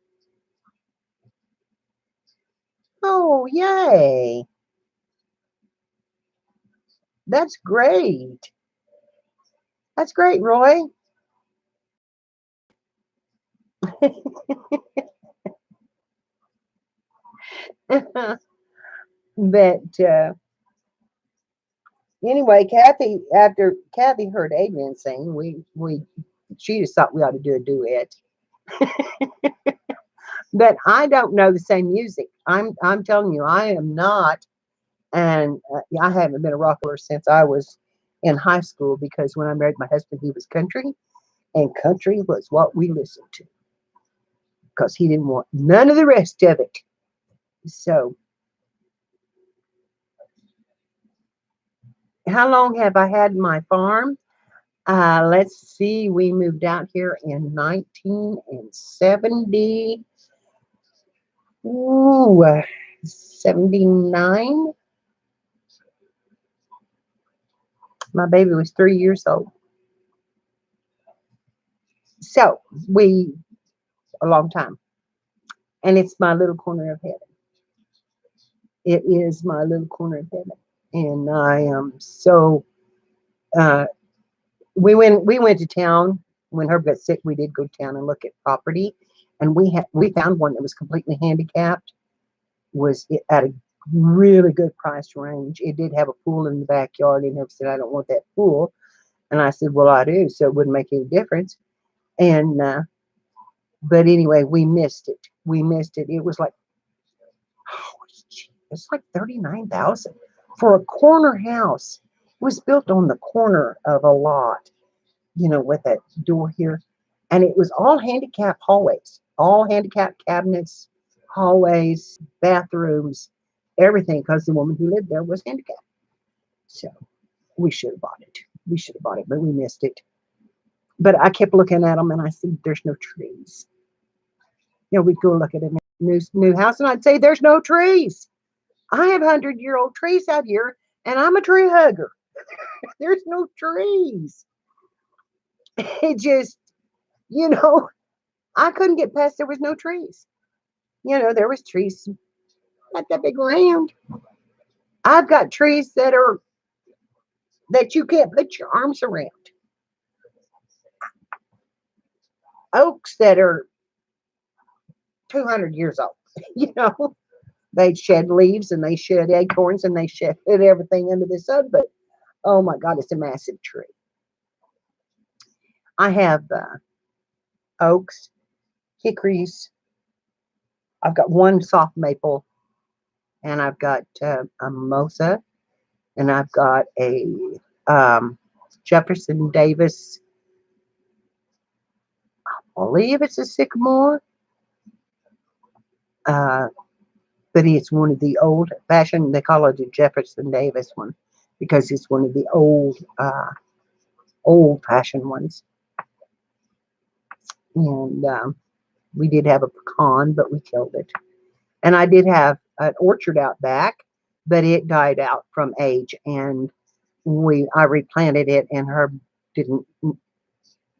Oh, yay. That's great. That's great, Roy. But anyway, after Kathy heard Adrian sing, she just thought we ought to do a duet. But I don't know the same music. I'm telling you, I am not, and I haven't been a rocker since I was in high school because when I married my husband, he was country, and country was what we listened to because he didn't want none of the rest of it. So, how long have I had my farm? Let's see, we moved out here in 1970. Ooh, 79. My baby was 3 years old. So, a long time. And it's my little corner of heaven. It is my little corner of heaven. And I am so, uh, we went to town when Herb got sick. We did go to town and look at property, and we found one that was completely handicapped. Was it at a really good price range? It did have a pool in the backyard, and Herb said, "I don't want that pool," and I said, "Well, I do, so it wouldn't make any difference." And but anyway, we missed it. We missed it. It was like, oh, it's like 39,000 for a corner house. It was built on the corner of a lot, with that door here. And it was all handicap hallways, all handicap cabinets, hallways, bathrooms, everything, because the woman who lived there was handicapped. So we should have bought it. We should have bought it, but we missed it. But I kept looking at them and I said, there's no trees. We'd go look at a new house and I'd say, there's no trees. I have 100-year-old trees out here and I'm a tree hugger. There's no trees. It just, I couldn't get past there was no trees. There was trees not that big around. I've got trees that you can't put your arms around. Oaks that are 200 years old. They shed leaves and they shed acorns and they shed everything under the sun. But oh my God, it's a massive tree. I have oaks, hickories. I've got one soft maple, and I've got a mimosa, and I've got a Jefferson Davis. I believe it's a sycamore, but it's one of the old fashioned. They call it a Jefferson Davis one because it's one of the old fashioned ones. And we did have a pecan, but we killed it. And I did have an orchard out back, but it died out from age, and I replanted it, and Herb didn't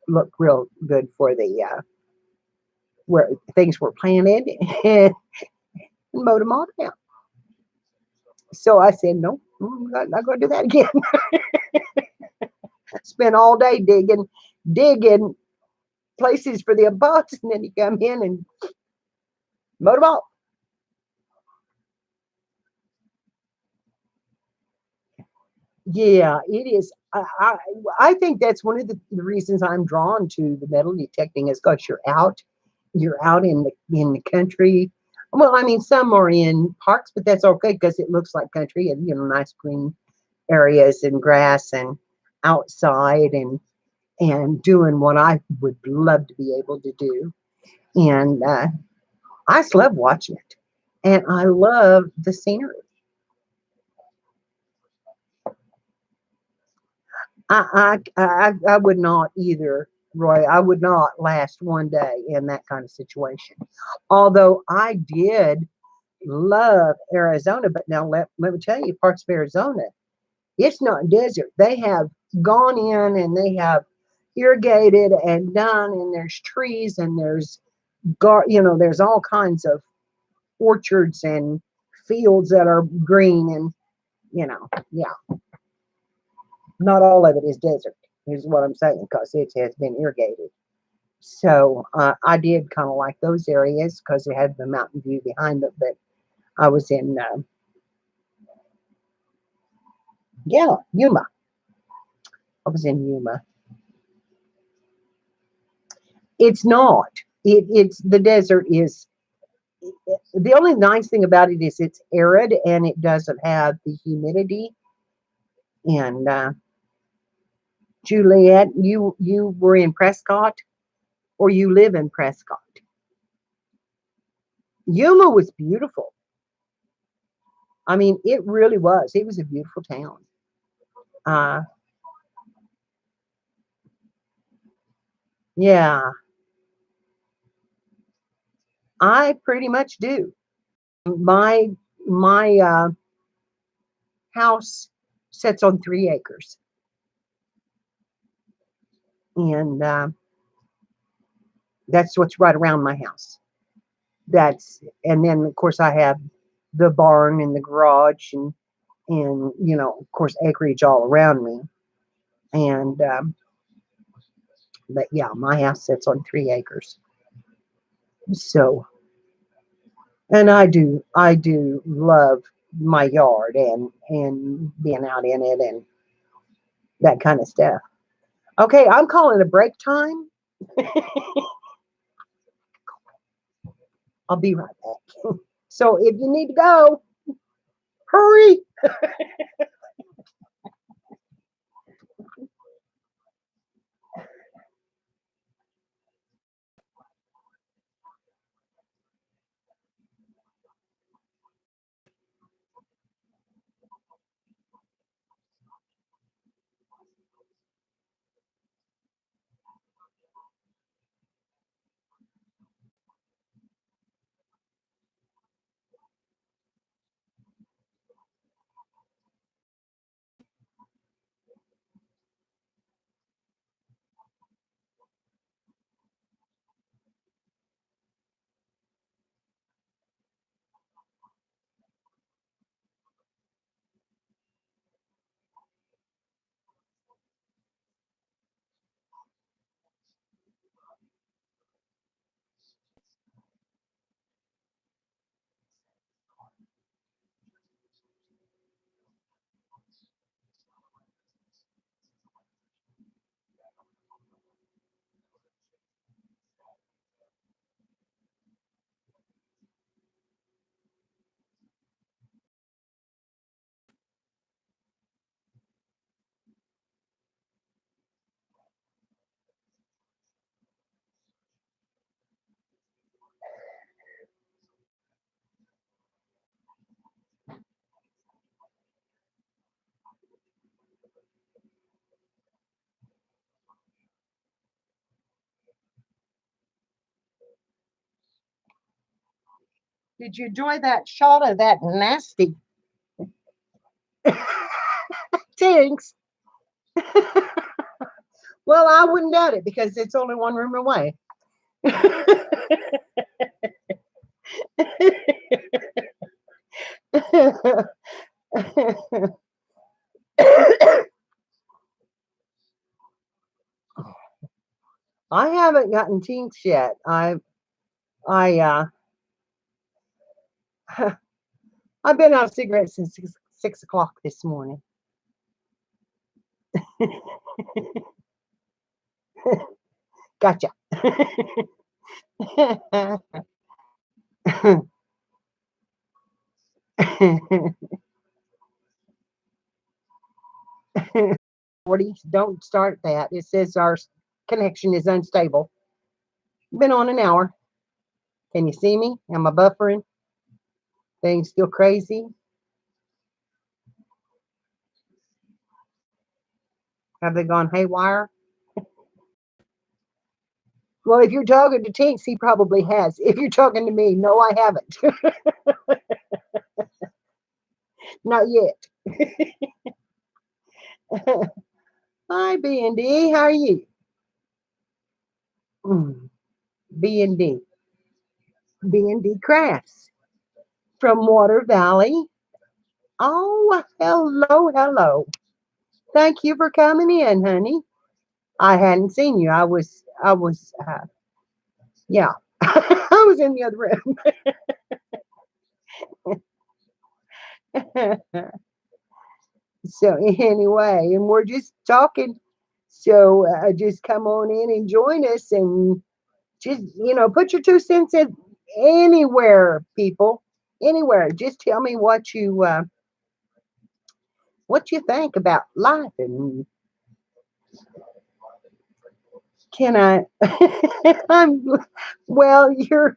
look real good for the where things were planted, and mowed them all down. So I said, no, I'm not going to do that again. spend all day digging places for the box, and then you come in and mow them off. Yeah, it is. I think that's one of the reasons I'm drawn to the metal detecting is because you're out in the country. Well, I mean, some are in parks, but that's okay because it looks like country and nice green areas and grass and outside and doing what I would love to be able to do. And I just love watching it, and I love the scenery. I would not either, Roy. I would not last one day in that kind of situation. Although I did love Arizona, but now let me tell you, parts of Arizona, it's not desert. They have gone in and they have irrigated and done, and there's trees and there's all kinds of orchards and fields that are green and yeah, not all of it is desert. Is what I'm saying because it has been irrigated. So I did kind of like those areas because it had the mountain view behind it. But I was in yeah, Yuma. I was in Yuma. It's not. It's the desert is the only nice thing about it is it's arid and it doesn't have the humidity. And Juliet, you were in Prescott or you live in Prescott. Yuma was beautiful. I mean, it really was. It was a beautiful town. Uh, yeah, I pretty much do. My house sits on 3 acres, and that's what's right around my house. And then of course I have the barn and the garage and of course acreage all around me. And but yeah, my house sits on 3 acres. So, and I do love my yard and being out in it and that kind of stuff. Okay, I'm calling a break time. I'll be right back. So if you need to go, hurry. Did you enjoy that shot of that nasty Tinks? Well, I wouldn't doubt it because it's only one room away. I haven't gotten tinks yet. I I've been out of cigarettes since 6 o'clock this morning. Gotcha. Forty. Don't start that. It says our connection is unstable. Been on an hour. Can you see me? Am I buffering? Things still crazy? Have they gone haywire? Well, if you're talking to Tinks, he probably has. If you're talking to me, no, I haven't. Not yet. Hi, B and D. How are you? B and D. B and D Crafts from Water Valley. Oh, hello, hello. Thank you for coming in, honey. I hadn't seen you. Yeah, I was in the other room. So anyway, and we're just talking. So just come on in and join us, and just put your 2 cents in anywhere, people, anywhere. Just tell me what you think about life, and can I? I'm well. You're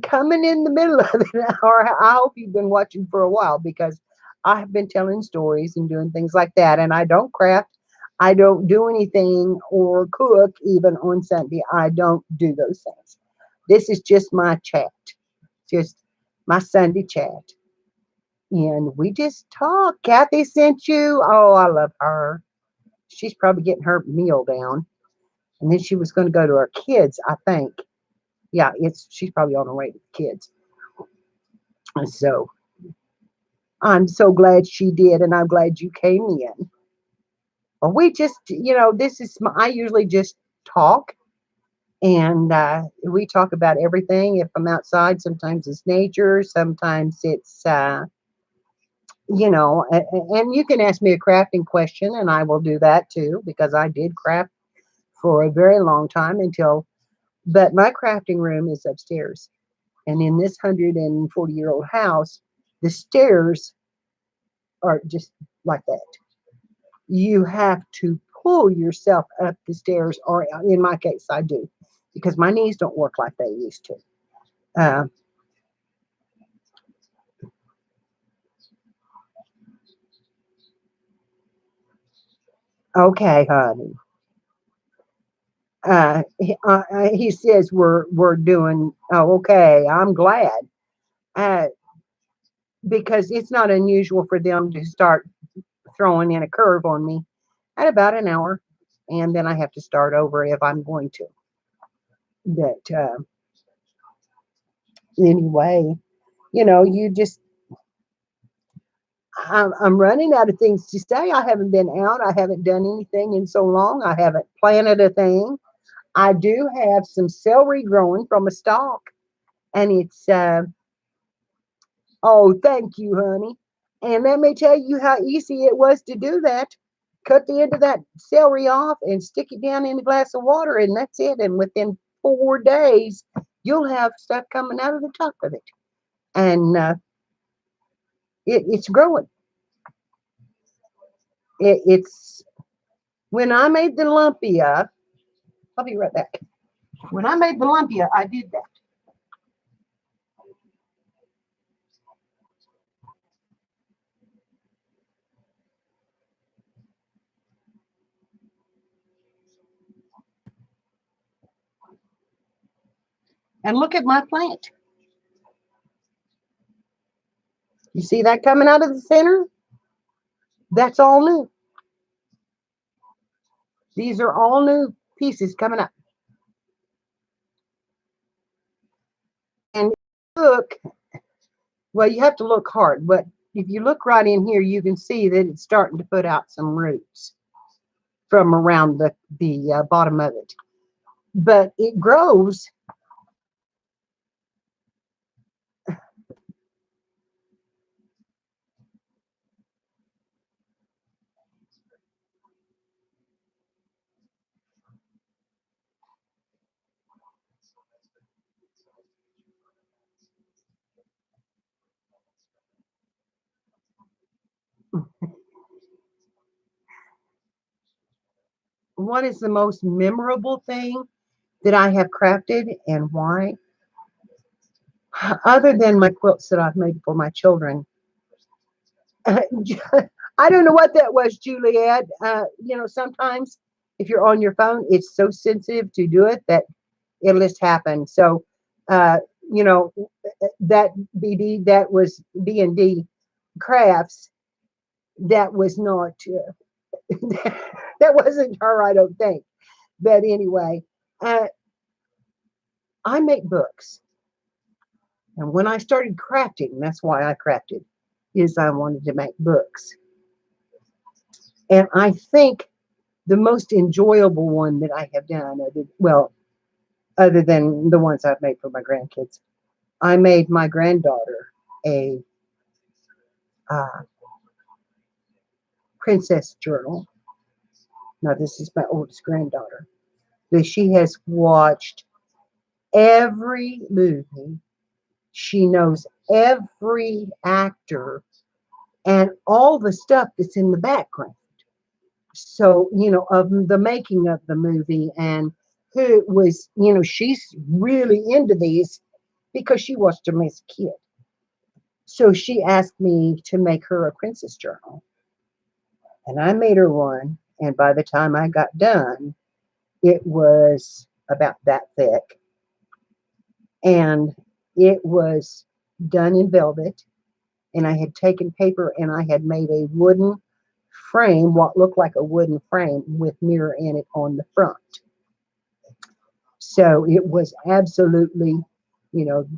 coming in the middle of it, or I hope you've been watching for a while because I have been telling stories and doing things like that, and I don't craft. I don't do anything or cook even on Sunday. I don't do those things. This is just my chat, just my Sunday chat, and we just talk. Kathy sent you. Oh, I love her. She's probably getting her meal down. And then she was going to go to her kids, I think. Yeah, she's probably on her way to the kids. And so I'm so glad she did, and I'm glad you came in. Well, we just, I usually just talk, and we talk about everything. If I'm outside, sometimes it's nature, sometimes it's, and you can ask me a crafting question, and I will do that too, because I did craft for a very long time but my crafting room is upstairs. And in this 140-year-old house, the stairs are just like that. You have to pull yourself up the stairs, or in my case, I do, because my knees don't work like they used to. Uh, okay, honey. He says we're doing. Oh, okay. I'm glad. Uh, because it's not unusual for them to start throwing in a curve on me at about an hour, and then I have to start over if I'm going to. But anyway, you just I'm running out of things to say. I haven't been out. I haven't done anything in so long. I haven't planted a thing. I do have some celery growing from a stalk, and it's oh, thank you, honey. And let me tell you how easy it was to do that. Cut the end of that celery off and stick it down in a glass of water, and that's it. And within 4 days, you'll have stuff coming out of the top of it, and it's growing. It's when I made the lumpia. I'll be right back. When I made the lumpia, I did that. And look at my plant. You see that coming out of the center? That's all new. These are all new pieces coming up. And look, well, you have to look hard, but if you look right in here, you can see that it's starting to put out some roots from around the bottom of it. but it grows. What is the most memorable thing that I have crafted and why? Other than my quilts that I've made for my children. I don't know what that was, Juliet. Sometimes if you're on your phone, it's so sensitive to do it that it'll just happen. So, uh, you know, that that was B&D crafts. That was not, that wasn't her, I don't think. But anyway, uh, I make books. And when I started crafting, that's why I crafted, is I wanted to make books. And I think the most enjoyable one that I have done, other than the ones I've made for my grandkids, I made my granddaughter a uh, princess journal. Now, this is my oldest granddaughter. That she has watched every movie. She knows every actor and all the stuff that's in the background. So, of the making of the movie and who it was, she's really into these because she watched them as a kid. So she asked me to make her a princess journal. And I made her one. And by the time I got done, it was about that thick. And it was done in velvet. And I had taken paper and I had made a wooden frame, what looked like a wooden frame with mirror in it on the front. So it was absolutely,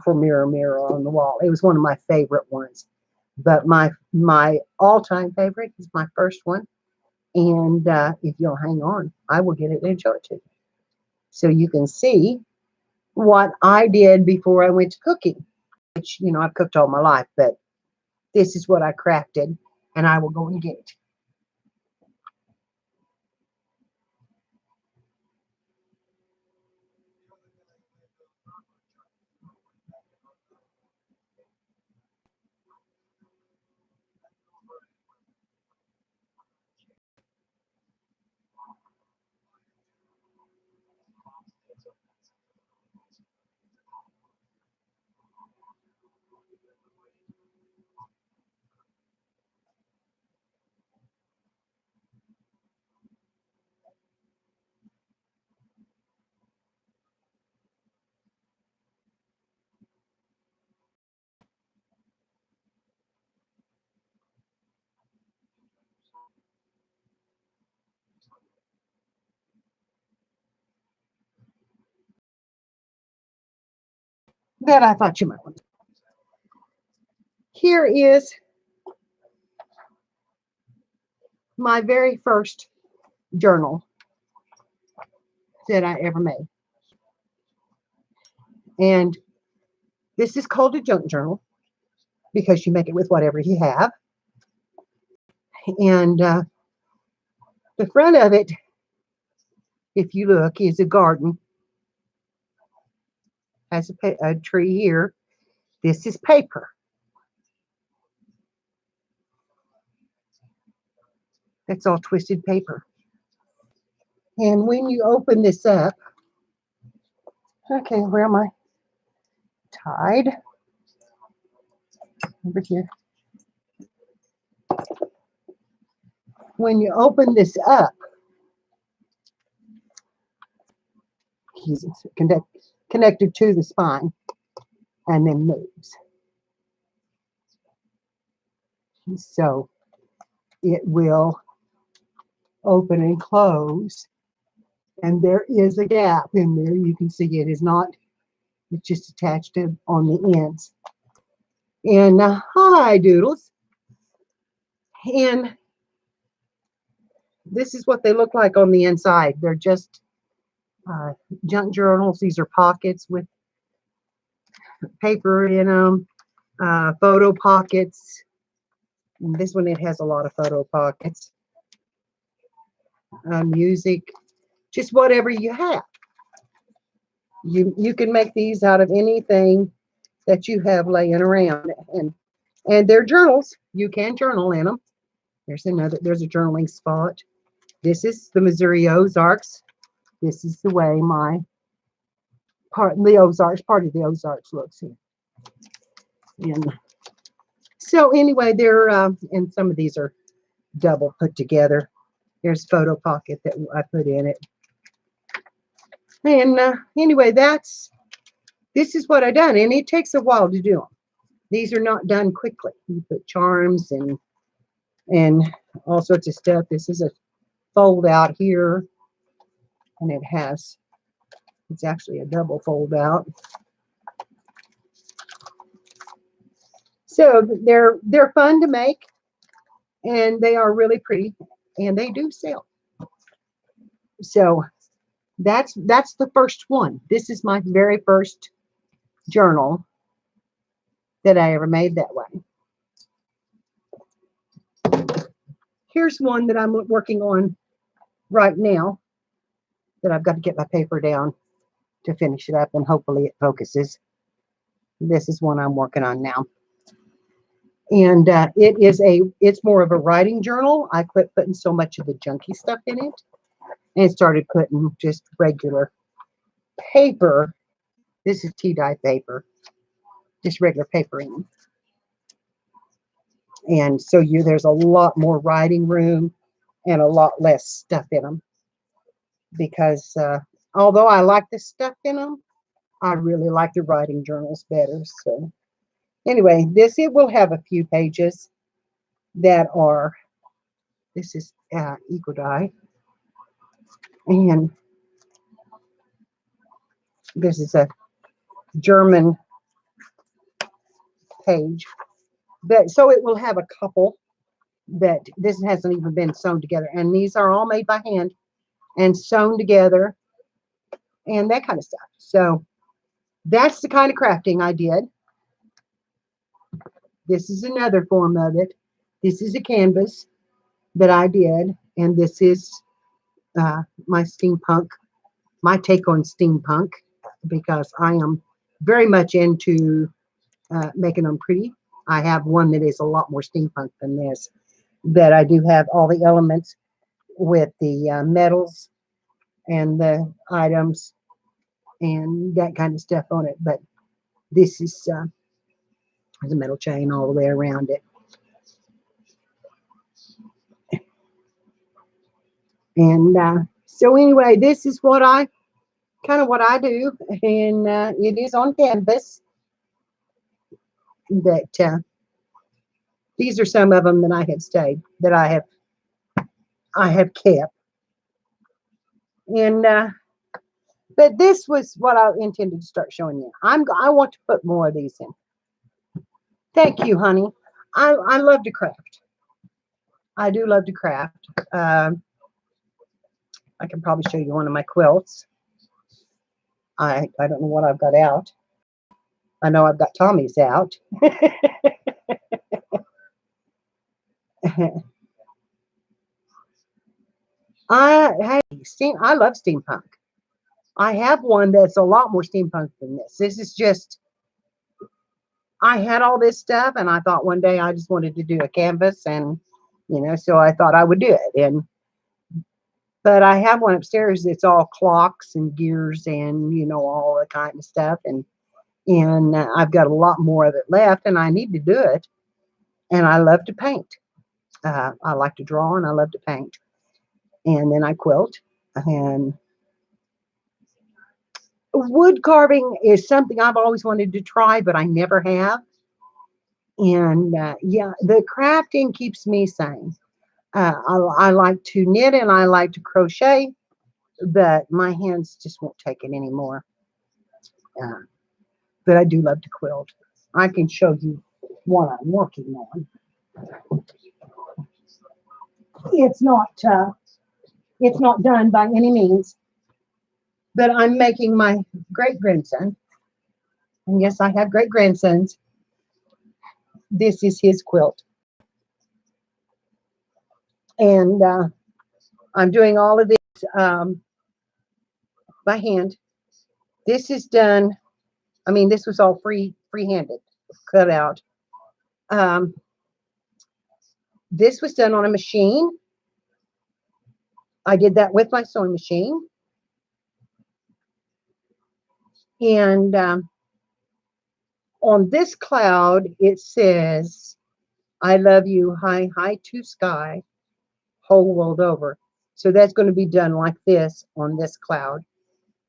for mirror, mirror on the wall. It was one of my favorite ones. But my all-time favorite is my first one. And if you'll hang on, I will get it and show it to you. So you can see what I did before I went to cooking, which, I've cooked all my life, but this is what I crafted, and I will go and get it. That I thought you might want. Here is my very first journal that I ever made. And this is called a junk journal because you make it with whatever you have. And the front of it, if you look, is a garden. Has a tree here. This is paper. That's all twisted paper. And when you open this up, okay, where am I? Tied over here. When you open this up, he's connected to the spine and then moves. So it will open and close. And there is a gap in there. You can see it is not, it's just attached on the ends. And hi, Doodles. And this is what they look like on the inside. They're just junk journals. These are pockets with paper in them. Photo pockets. And this one, it has a lot of photo pockets. Music, just whatever you have. You can make these out of anything that you have laying around, and they're journals. You can journal in them. There's a journaling spot. This is the Missouri Ozarks. This is the way my part of the Ozarks looks here. And so anyway, they're and some of these are double put together. There's photo pocket that I put in it. And anyway, this is what I done, and it takes a while to do them. These are not done quickly. You put charms and all sorts of stuff. This is a fold out here, and it's actually a double fold out. So they're fun to make, and they are really pretty, and they do sell. So that's the first one. This is my very first journal that I ever made that way. Here's one that I'm working on right now that I've got to get my paper down to finish it up, and hopefully it focuses. This is one I'm working on now. And it's more of a writing journal. I quit putting so much of the junky stuff in it and started putting just regular paper. This is tea dye paper, just regular paper in. And so there's a lot more writing room and a lot less stuff in them, because although I like the stuff in them, I really like the writing journals better. So anyway, it will have a few pages that are, this is eco dye, and this is a German page. So it will have a couple that this hasn't even been sewn together, and these are all made by hand and sewn together and that kind of stuff. So that's the kind of crafting I did. This is another form of it. This is a canvas that I did, and this is my take on steampunk, because I am very much into making them pretty. I have one that is a lot more steampunk than this, that I do have all the elements with the metals and the items and that kind of stuff on it. But this is there's a metal chain all the way around it. And so anyway, this is what I do, and it is on canvas. That these are some of them that I have kept, and but this was what I intended to start showing you. I want to put more of these in. Thank you, honey. I love to craft. I do love to craft. I can probably show you one of my quilts. I don't know what I've got out. I know I've got Tommy's out. I love steampunk. I have one that's a lot more steampunk than this. This is just, I had all this stuff, and I thought one day I just wanted to do a canvas, and so I thought I would do it. But I have one upstairs that's all clocks and gears and all the kind of stuff, and I've got a lot more of it left, and I need to do it. And I love to paint. I like to draw, and I love to paint. And then I quilt. And wood carving is something I've always wanted to try, but I never have. And yeah, the crafting keeps me sane. I like to knit and I like to crochet, but my hands just won't take it anymore. But I do love to quilt. I can show you what I'm working on. It's not done by any means. But I'm making my great grandson, and yes, I have great grandsons. This is his quilt, and I'm doing all of this by hand. This is done. I mean, this was all freehanded, cut out. Um, this was done on a machine. I did that with my sewing machine, and on this cloud it says, "I love you, high, high to sky, whole world over." So that's going to be done like this on this cloud.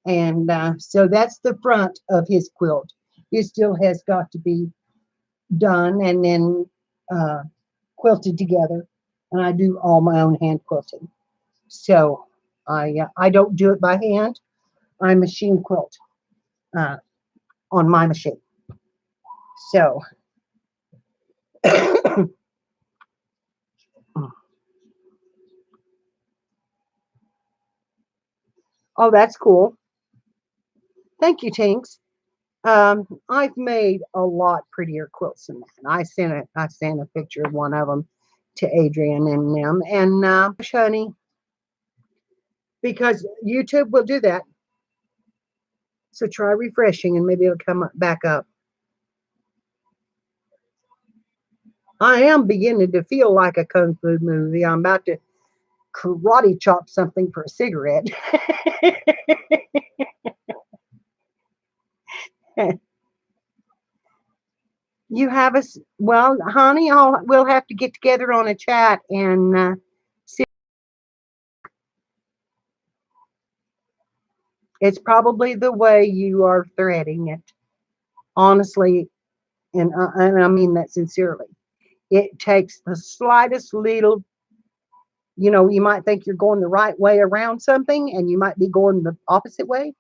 And so that's the front of his quilt. It still has got to be done and then uh, quilted together. And I do all my own hand quilting. So I don't do it by hand. I machine quilt uh, on my machine. So oh, that's cool. Thank you, Tinks. I've made a lot prettier quilts than that. I sent a picture of one of them to Adrian and them, and honey, because YouTube will do that. So try refreshing, and maybe it'll come back up. I am beginning to feel like a kung fu movie. I'm about to karate chop something for a cigarette. You have us. Well, honey, we'll have to get together on a chat and see. It's probably the way you are threading it, honestly, and I mean that sincerely. It takes the slightest little, you might think you're going the right way around something, and you might be going the opposite way.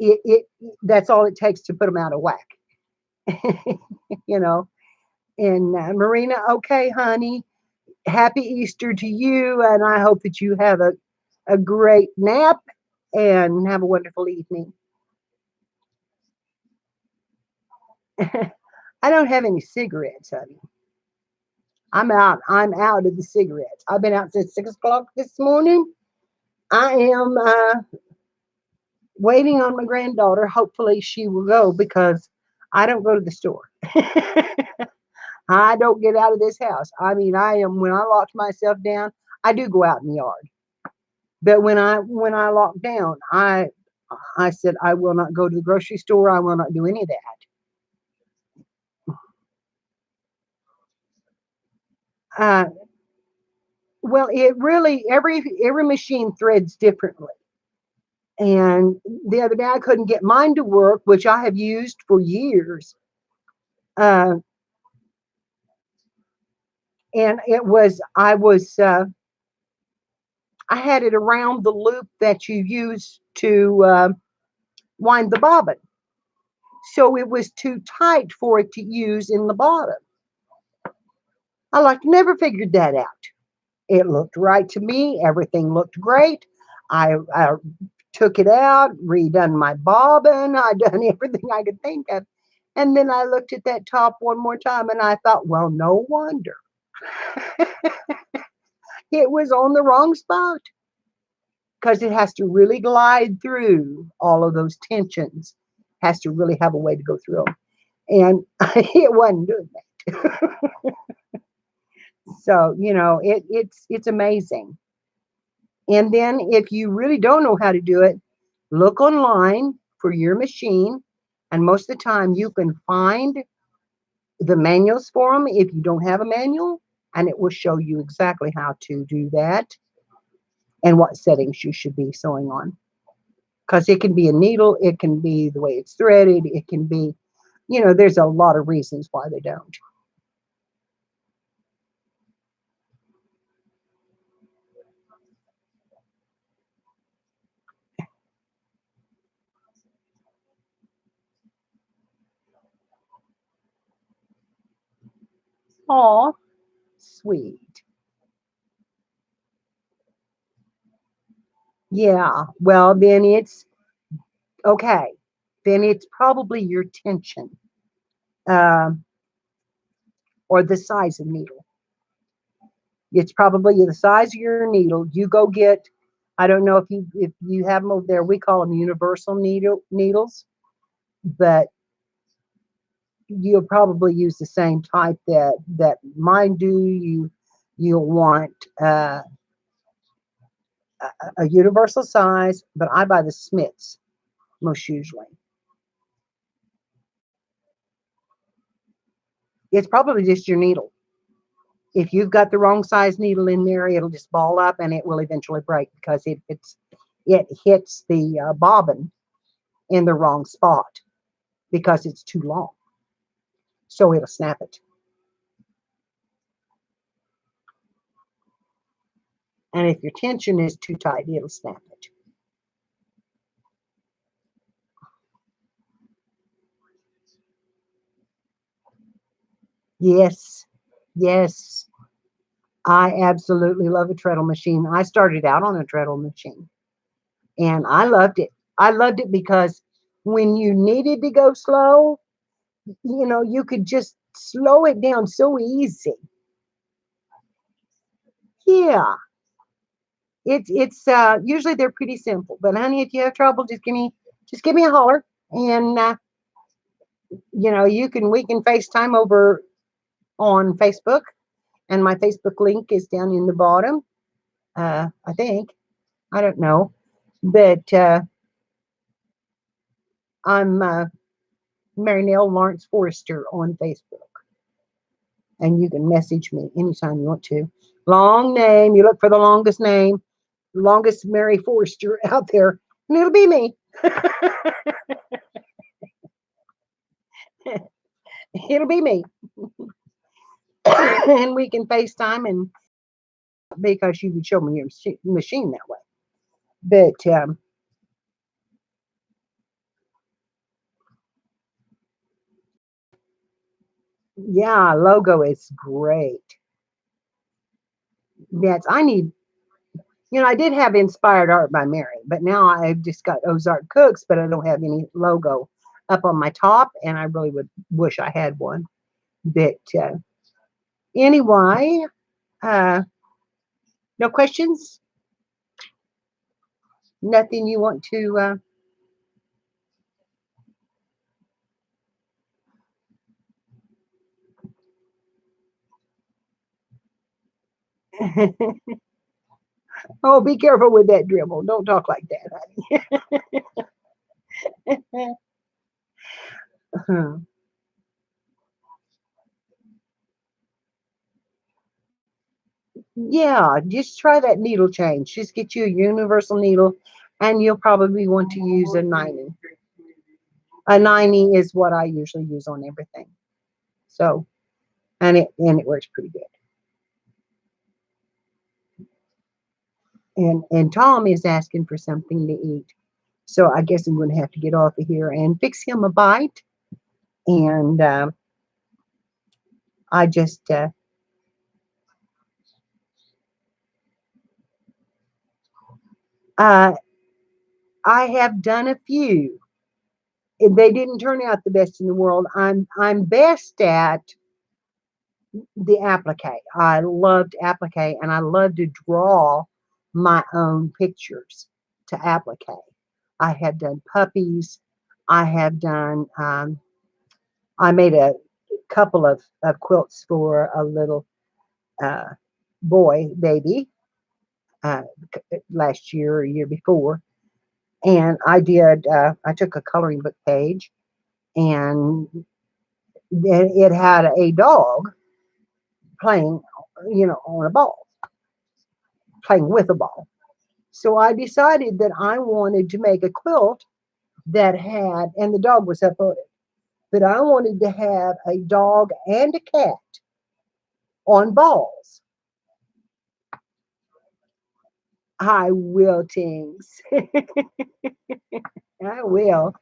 It that's all it takes to put them out of whack, you know. And Marina, okay, honey, happy Easter to you, and I hope that you have a great nap and have a wonderful evening. I don't have any cigarettes, honey. I'm out. I'm out of the cigarettes. I've been out since 6 o'clock this morning. I am waiting on my granddaughter. Hopefully, she will go because I don't go to the store. I don't get out of this house. I mean, I am when I locked myself down. I do go out in the yard, but when I locked down, I said I will not go to the grocery store. I will not do any of that. Uh, well, it really every machine threads differently. And the other day I couldn't get mine to work, which I have used for years. Uh, and I had it around the loop that you use to wind the bobbin. So it was too tight for it to use in the bottom. I never figured that out. It looked right to me. Everything looked great. I took it out, redone my bobbin. I done everything I could think of. And then I looked at that top one more time and I thought, well, no wonder. It was on the wrong spot because it has to really glide through all of those tensions, has to really have a way to go through them. And it wasn't doing that. So, it's amazing. And then if you really don't know how to do it, look online for your machine. And most of the time you can find the manuals for them if you don't have a manual, and it will show you exactly how to do that and what settings you should be sewing on. Because it can be a needle, it can be the way it's threaded, it can be, there's a lot of reasons why they don't. Aw, sweet. Yeah. Well, then it's okay. Then it's probably your tension, um, or the size of needle. It's probably the size of your needle. You go get. I don't know if you have them over there. We call them universal needles, but you'll probably use the same type that mine do. You'll want a universal size, but I buy the Smiths most usually. It's probably just your needle. If you've got the wrong size needle in there, it'll just ball up and it will eventually break because it hits the bobbin in the wrong spot because it's too long. So it'll snap it. And if your tension is too tight, it'll snap it. Yes, yes. I absolutely love a treadle machine. I started out on a treadle machine and I loved it. I loved it because when you needed to go slow, you could just slow it down so easy. Yeah. It's usually they're pretty simple, but honey, if you have trouble, just give me a holler, and we can FaceTime over on Facebook, and my Facebook link is down in the bottom. I think I don't know, but I'm Mary Nell Lawrence Forrester on Facebook, and you can message me anytime you want to. Long name, you look for the longest name, longest Mary Forrester out there, and it'll be me. It'll be me. And we can FaceTime and because you can show me your machine that way. But yeah, logo is great. Yes, I did have Inspired Art by Mary, but now I've just got Ozark Cooks, but I don't have any logo up on my top, and I really would wish I had one. But anyway, uh, no questions? Nothing you want to? Oh, be careful with that dribble. Don't talk like that, honey. Yeah, just try that needle change. Just get you a universal needle, and you'll probably want to use a 90. A 90 is what I usually use on everything. So, and it works pretty good. And Tom is asking for something to eat. So I guess I'm going to have to get off of here and fix him a bite. And I just uh, I have done a few. They didn't turn out the best in the world. I'm best at the applique. I loved applique, and I love to draw my own pictures to applique. I have done puppies. I have done. I made a couple of quilts for a little uh, boy baby uh, last year or year before, and I did. I took a coloring book page, and it had a dog playing, on a ball, playing with a ball. So I decided that I wanted to make a quilt that had, and the dog was up on it, but I wanted to have a dog and a cat on balls. I will, Tings. I will.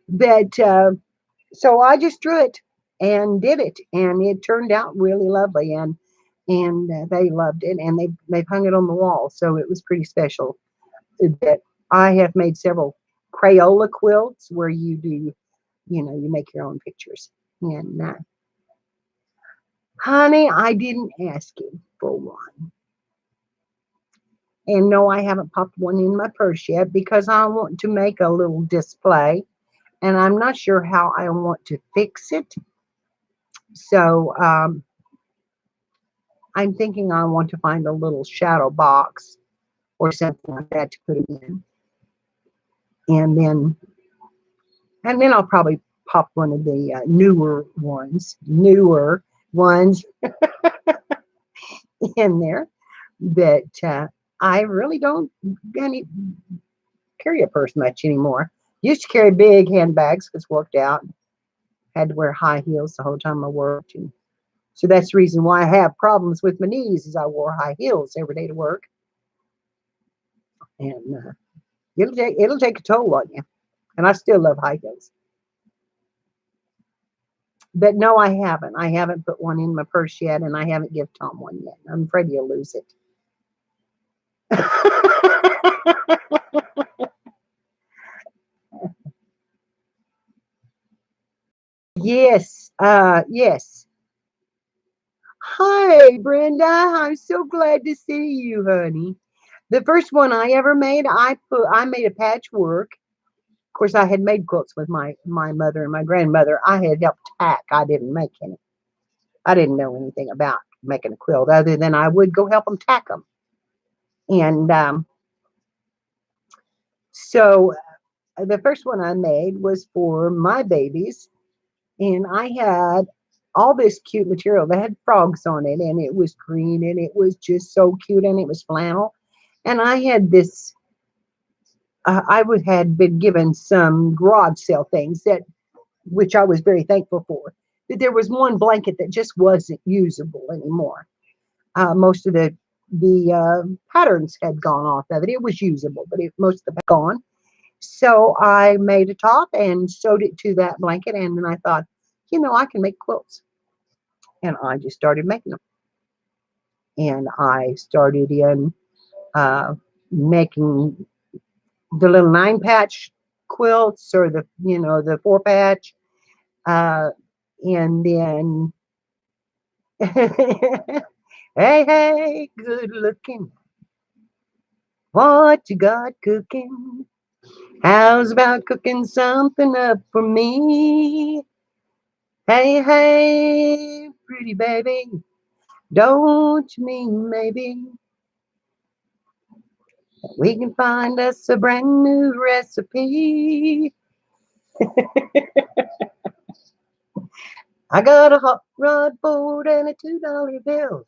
But so I just drew it and did it, and it turned out really lovely. And and they loved it, and they've hung it on the wall, so it was pretty special. That I have made several Crayola quilts where you do, you make your own pictures. And honey, I didn't ask you for one. And no, I haven't popped one in my purse yet because I want to make a little display, and I'm not sure how I want to fix it. So I'm thinking I want to find a little shadow box or something like that to put it in. And then I'll probably pop one of the newer ones in there. But I really don't carry a purse much anymore. Used to carry big handbags because worked out. Had to wear high heels the whole time I worked, and so that's the reason why I have problems with my knees. Is I wore high heels every day to work, and it'll take a toll on you. And I still love high heels. But no, I haven't. I haven't put one in my purse yet, and I haven't given Tom one yet. I'm afraid he'll lose it. Yes, yes. Hi, Brenda. I'm so glad to see you, honey. The first one I ever made, I made a patchwork. Of course, I had made quilts with my mother and my grandmother. I had helped tack. I didn't make any. I didn't know anything about making a quilt other than I would go help them tack them. And so the first one I made was for my babies, and I had all this cute material that had frogs on it, and it was green, and it was just so cute, and it was flannel. And I had this. Had been given some garage sale things which I was very thankful for. But there was one blanket that just wasn't usable anymore. Most of the patterns had gone off of it. It was usable, but most of them had gone. So I made a top and sewed it to that blanket, and then I thought, I can make quilts, and I just started making them. And I started in making the little 9-patch quilts, or the 4-patch, and then hey, hey, good looking, what you got cooking? How's about cooking something up for me? Hey, hey, pretty baby, don't you mean maybe we can find us a brand new recipe? I got a hot rod board and a $2 bill.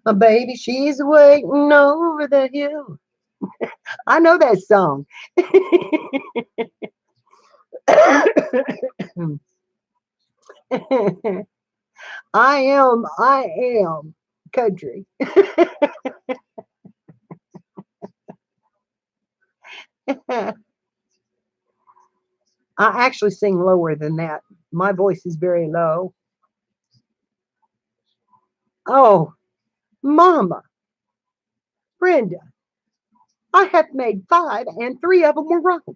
My baby, she's waiting over the hill. I know that song. I am country. I actually sing lower than that. My voice is very low. Oh, Mama, Brenda, I have made 5 and 3 of them were wrong.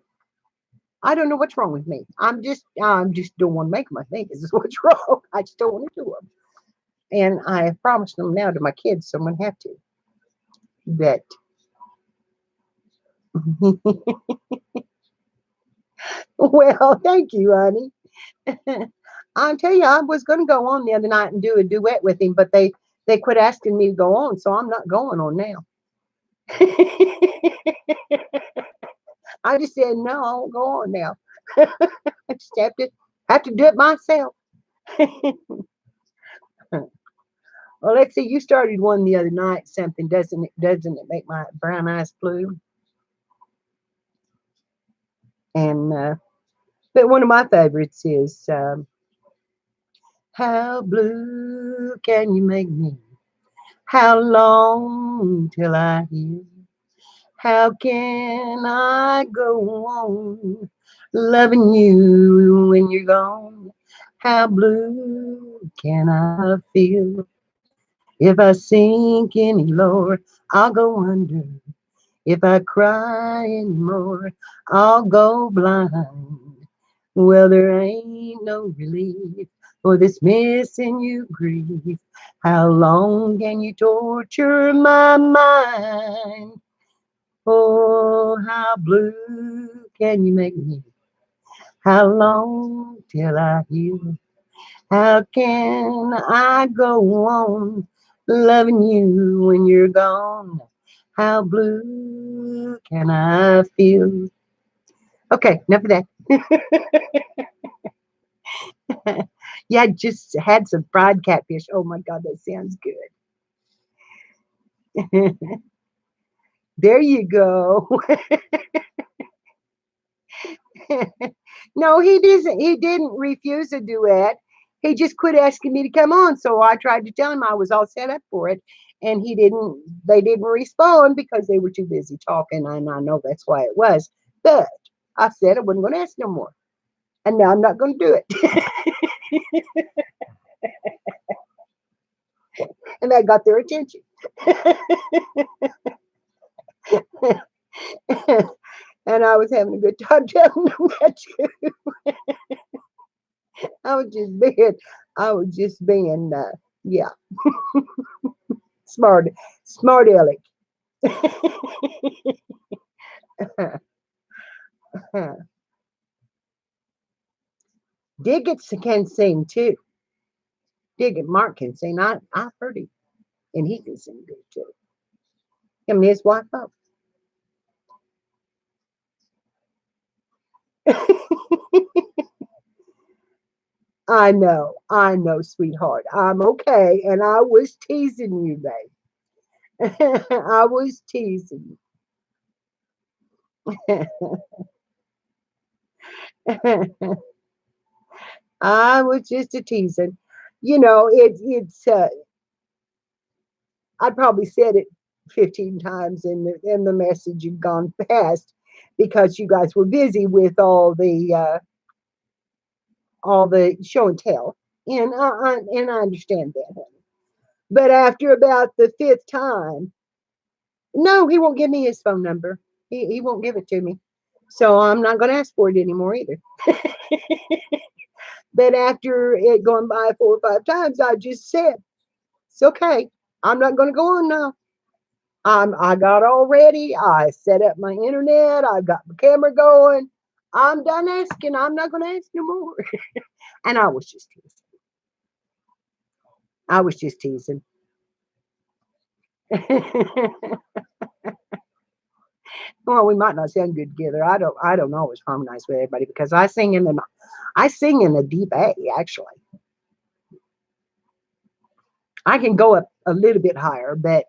I don't know what's wrong with me. I just don't want to make them. I think is what's wrong. I just don't want to do them. And I have promised them now to my kids, so I'm gonna have to. That. Well, thank you, honey. I'll tell you, I was going to go on the other night and do a duet with him, but they quit asking me to go on, so I'm not going on now. I just said no, I won't go on now. I just have to do it myself. Well, let's see. You started one the other night. Something doesn't it make my brown eyes blue? And but one of my favorites is how blue can you make me? How long till I hear? How can I go on loving you when you're gone? How blue can I feel? If I sink any lower, I'll go under. If I cry anymore, I'll go blind. Well, there ain't no relief for this missing you grief. How long can you torture my mind? Oh, how blue can you make me? How long till I heal? How can I go on loving you when you're gone? How blue can I feel? Okay, enough of that. Yeah, I just had some fried catfish. Oh my God, that sounds good. There you go. No, he didn't. He didn't refuse a duet. He just quit asking me to come on. So I tried to tell him I was all set up for it, and he didn't. They didn't respond because they were too busy talking, and I know that's why it was. But I said I wasn't going to ask no more, and now I'm not going to do it. And that got their attention. And I was having a good time telling them that too. I was just being, I was just being, yeah, smart, smart aleck. Diggett can sing too. Diggett Mark can sing. I've heard him, and he can sing good too. Him and his wife both. I know, sweetheart. I'm okay, and I was teasing you, babe. I was teasing you. I was just a teasing. You know, it's. I probably said it 15 times in the message had gone past because you guys were busy with all the show and tell, and I understand that, honey. But after about the fifth time, no, he won't give me his phone number. He won't give it to me, so I'm not going to ask for it anymore either. But after it going by 4 or 5 times, I just said, "It's okay. I'm not going to go on now. I got all ready. I set up my internet. I got the camera going. I'm done asking. I'm not going to ask no more." And I was just teasing. I was just teasing. Well, we might not sound good together. I don't always harmonize with everybody because I sing in a deep A actually. I can go up a little bit higher, but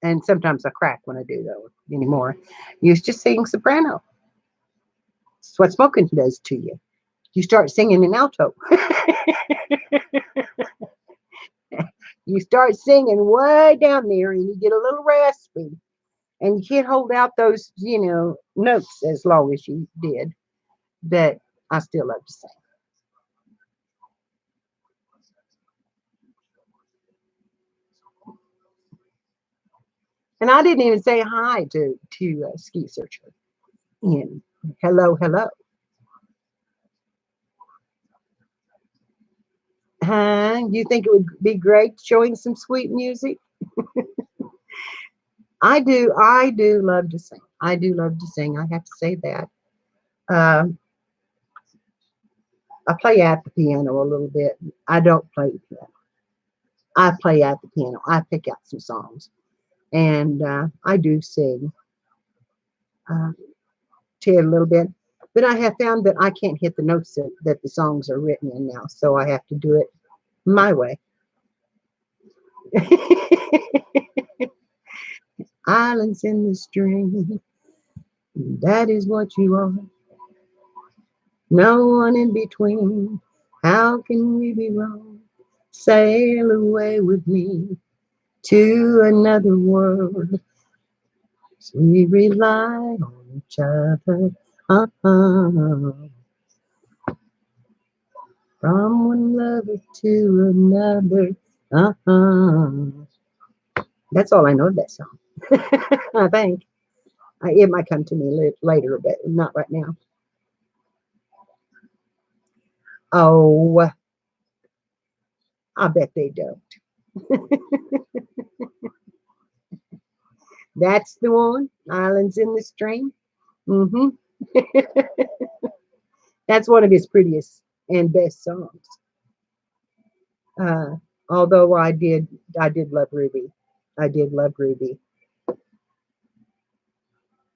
and sometimes I crack when I do though anymore. Used to sing soprano. It's what smoking does to you. You start singing in alto. You start singing way down there and you get a little raspy and you can't hold out those, notes as long as you did. But I still love to sing. And I didn't even say hi to Ski Searcher. And hello, hello. You think it would be great showing some sweet music? I do love to sing. I do love to sing. I have to say that. Um, I play at the piano a little bit. I don't play the piano. I play at the piano. I pick out some songs, and I do sing uh, to it a little bit. But I have found that I can't hit the notes that the songs are written in now, so I have to do it my way. Islands in the stream, that is what you are. No one in between. How can we be wrong? Sail away with me to another world. So we rely on each other. Uh-huh. From one lover to another. Uh-huh. That's all I know of that song. I think it might come to me later, but not right now. Oh, I bet they don't. That's the one. Islands in the Stream. Hmm. That's one of his prettiest and best songs. Uh, although I did love Ruby. I did love Ruby.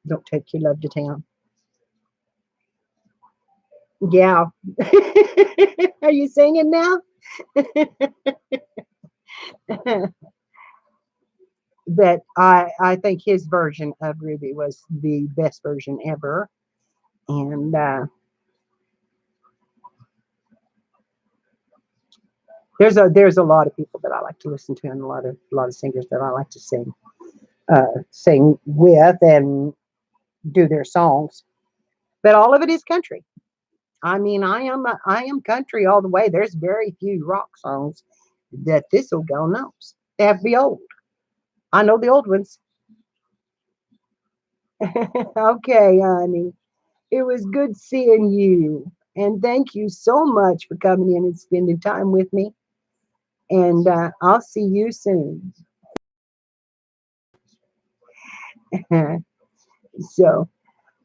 Don't take your love to town. Yeah. Are you singing now? That I think his version of Ruby was the best version ever. And there's a lot of people that I like to listen to, and a lot of singers that I like to sing with and do their songs. But all of it is country. I mean, I am country all the way. There's very few rock songs that this old girl knows. They have to be old. I know the old ones. Okay, honey. It was good seeing you. And thank you so much for coming in and spending time with me. And I'll see you soon. So,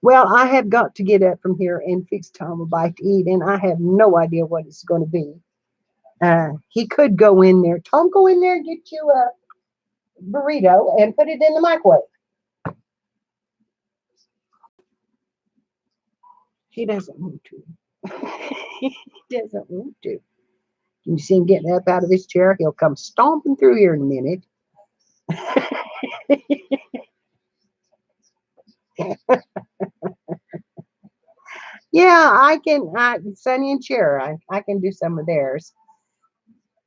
well, I have got to get up from here and fix Tom a bite to eat, and I have no idea what it's going to be. He could go in there. Tom, go in there and get you a burrito and put it in the microwave. He doesn't want to. He doesn't want to. You see him getting up out of his chair? He'll come stomping through here in a minute. Yeah, I can. Sonny and Cher, I can do some of theirs.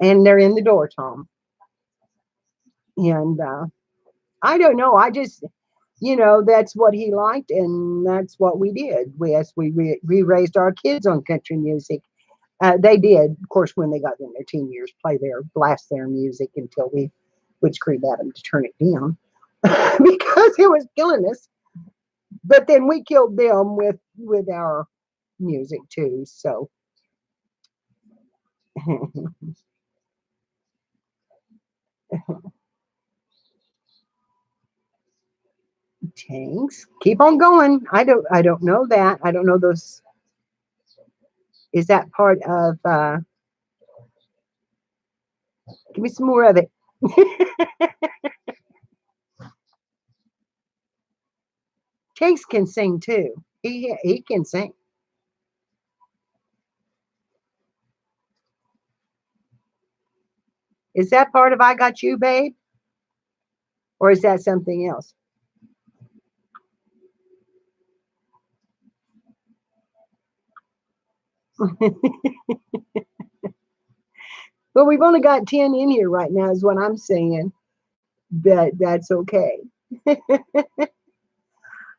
And they're in the door, Tom. And I don't know. I just, that's what he liked, and that's what we did. We raised our kids on country music. They did, of course, when they got in their teen years, blast their music until we would scream at them to turn it down because it was killing us. But then we killed them with our music too. So thanks. Keep on going. I don't know that. I don't know those. Is that part of? Give me some more of it. Chase can sing too. He can sing. Is that part of "I Got You, Babe," or is that something else? Well, we've only got 10 in here right now, is what I'm saying. But that's okay.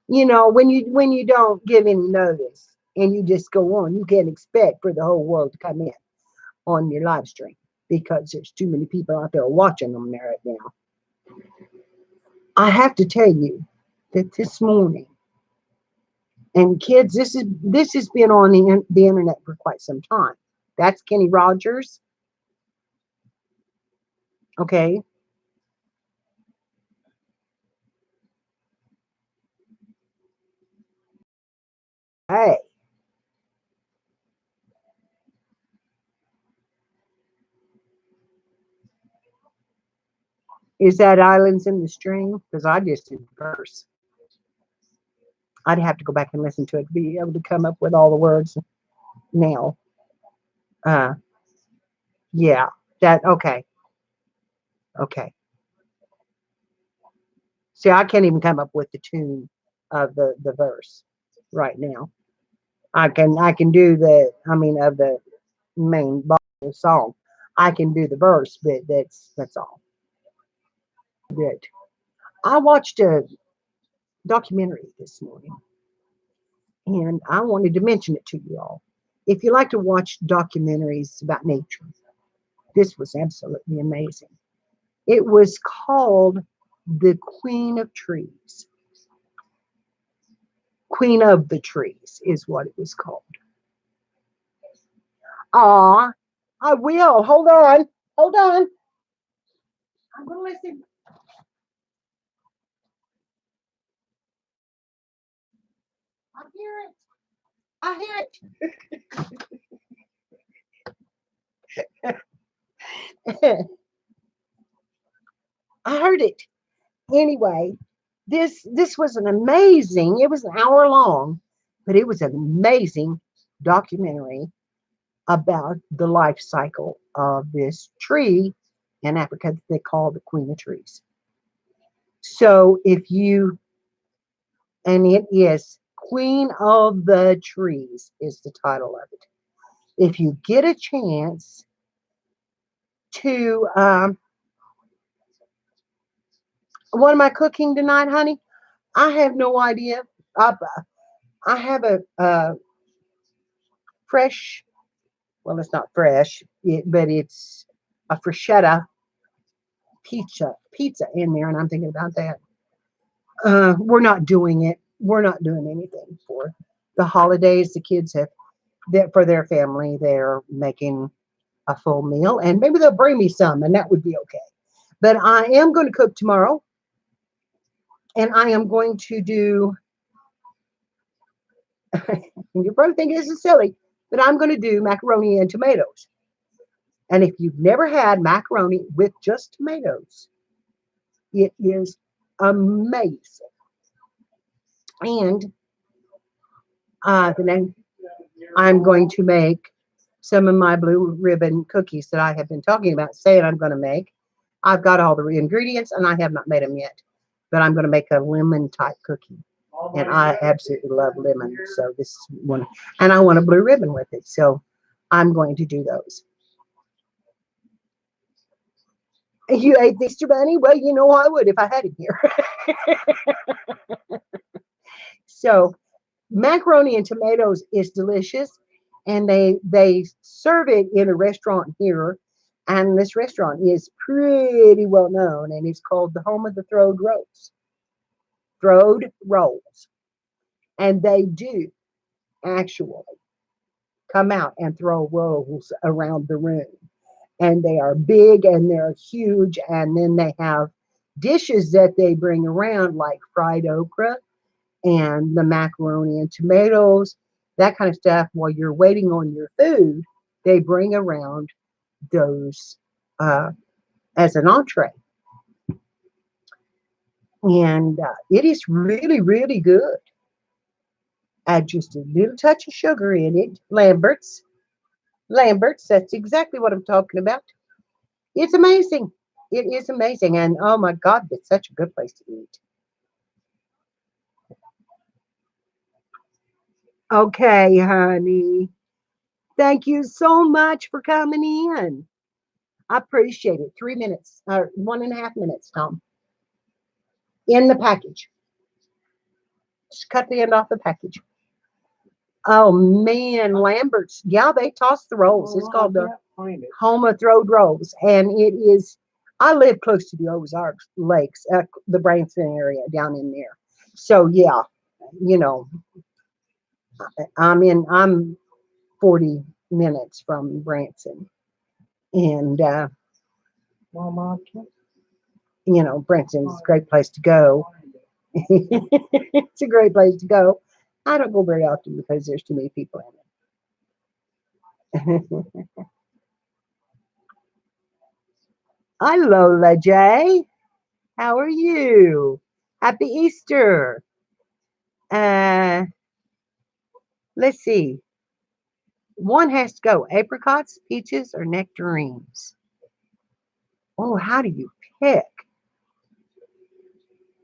When you don't give any notice and you just go on, you can't expect for the whole world to come in on your live stream because there's too many people out there watching them there right now. I have to tell you that this morning, and kids, this has been on the internet for quite some time. That's Kenny Rogers. Okay. Hey, is that Islands in the Stream? Because I just did the verse. I'd have to go back and listen to it to be able to come up with all the words now. Uh, yeah, that okay, okay. See, I can't even come up with the tune of the verse right now. I can do of the main body of the song. I can do the verse, but that's all. Good. I watched a documentary this morning, and I wanted to mention it to you all. If you like to watch documentaries about nature, this was absolutely amazing. It was called the queen of trees. Queen of the trees is what it was called. Aw, I will. Hold on. Hold on. I'm going to listen. I hear it. I hear it. I heard it. Anyway, this was an amazing, it was an hour long, but it was an amazing documentary about the life cycle of this tree in Africa that they call the Queen of Trees. So if you, and it is Queen of the Trees is the title of it. If you get a chance to, what am I cooking tonight, honey? I have no idea. I, I have a fresh, well, it's not fresh, but it's a freschetta pizza in there, and I'm thinking about that. We're not doing it. We're not doing anything for the holidays. The kids have that for their family. They're making a full meal, and maybe they'll bring me some, and that would be okay. But I am going to cook tomorrow, and I am going to do. You're probably thinking this is silly, but I'm going to do macaroni and tomatoes. And if you've never had macaroni with just tomatoes, it is amazing. And then I'm going to make some of my blue ribbon cookies that I have been talking about, saying I'm going to make. I've got all the ingredients and I have not made them yet, but I'm going to make a lemon type cookie. And I absolutely love lemon. So this is one, and I want a blue ribbon with it. So I'm going to do those. You ate the Easter bunny? Well, you know I would if I had it here. So macaroni and tomatoes is delicious, and they serve it in a restaurant here, and this restaurant is pretty well known, and it's called the home of the throwed rolls, and they do actually come out and throw rolls around the room, and they are big and they're huge, and then they have dishes that they bring around like fried okra and the macaroni and tomatoes, that kind of stuff. While you're waiting on your food, they bring around those as an entree. And it is really, really good. Add just a little touch of sugar in it. Lambert's, that's exactly what I'm talking about. It's amazing. It is amazing. And oh my God, it's such a good place to eat. Okay, honey. Thank you so much for coming in. I appreciate it. 3 minutes, or 1.5 minutes, Tom. In the package. Just cut the end off the package. Oh man, Lambert's. Yeah, they toss the rolls. It's called the Home of Throwed Rolls. And it is, I live close to the Ozarks Lakes, the Branson area down in there. So yeah, you know, I'm 40 minutes from Branson. And Branson's a great place to go. It's a great place to go. I don't go very often because there's too many people in it. Hi, Lola J. How are you? Happy Easter. Uh, let's see. One has to go. Apricots, peaches, or nectarines. Oh, how do you pick?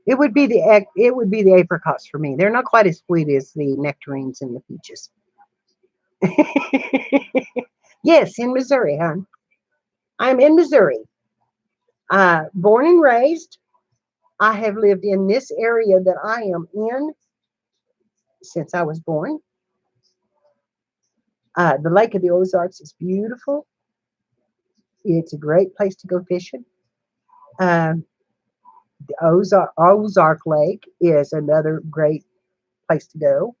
It would be the apricots for me. They're not quite as sweet as the nectarines and the peaches. Yes, in Missouri, hon. I'm in Missouri. Born and raised. I have lived in this area that I am in since I was born. The Lake of the Ozarks is beautiful. It's a great place to go fishing. Um, The Ozark Lake is another great place to go.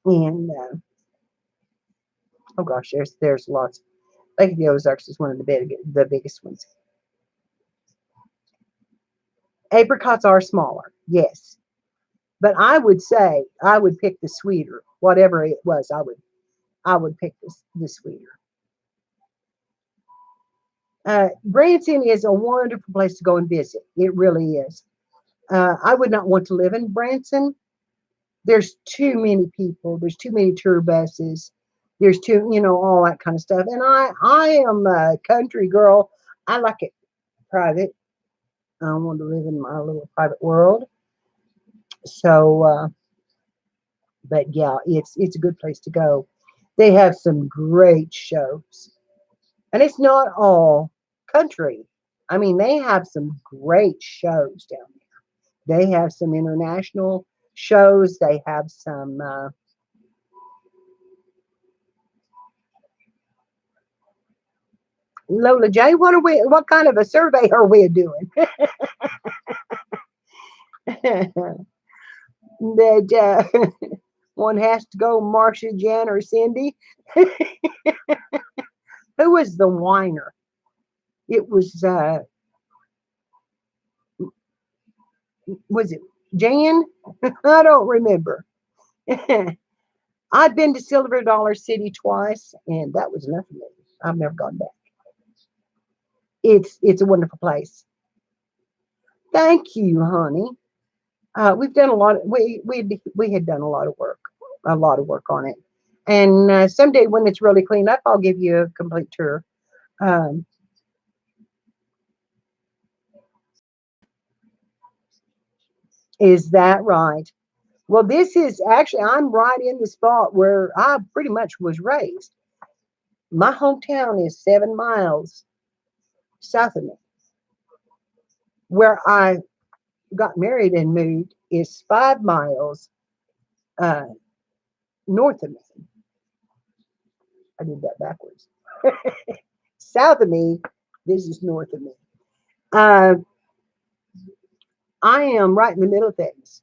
And oh gosh, there's lots. Lake of the Ozarks is one of the biggest ones. Apricots are smaller, yes, but I would say I would pick the sweeter, whatever it was. I would pick the sweeter. Branson is a wonderful place to go and visit. It really is. I would not want to live in Branson. There's too many people. There's too many tour buses. There's too, all that kind of stuff. And I am a country girl. I like it private. I want to live in my little private world. So, but yeah, it's a good place to go. They have some great shows, and it's not all country. I mean, they have some great shows down there. They have some international shows. They have some. Lola J, what are we? What kind of a survey are we doing? That one has to go, Marcia, Jan, or Cindy. Who was the whiner? It was it Jan? I don't remember. I've been to Silver Dollar City twice, and that was nothing. I've never gone back. It's a wonderful place. Thank you, honey. We've done a lot. We had done a lot of work on it. And someday when it's really cleaned up, I'll give you a complete tour. Um, is that right? Well, this is actually, I'm right in the spot where I pretty much was raised. My hometown is 7 miles south of me. Where I got married and moved is 5 miles uh, north of me. I did that backwards. South of me, this is north of me. Uh, I am right in the middle of things.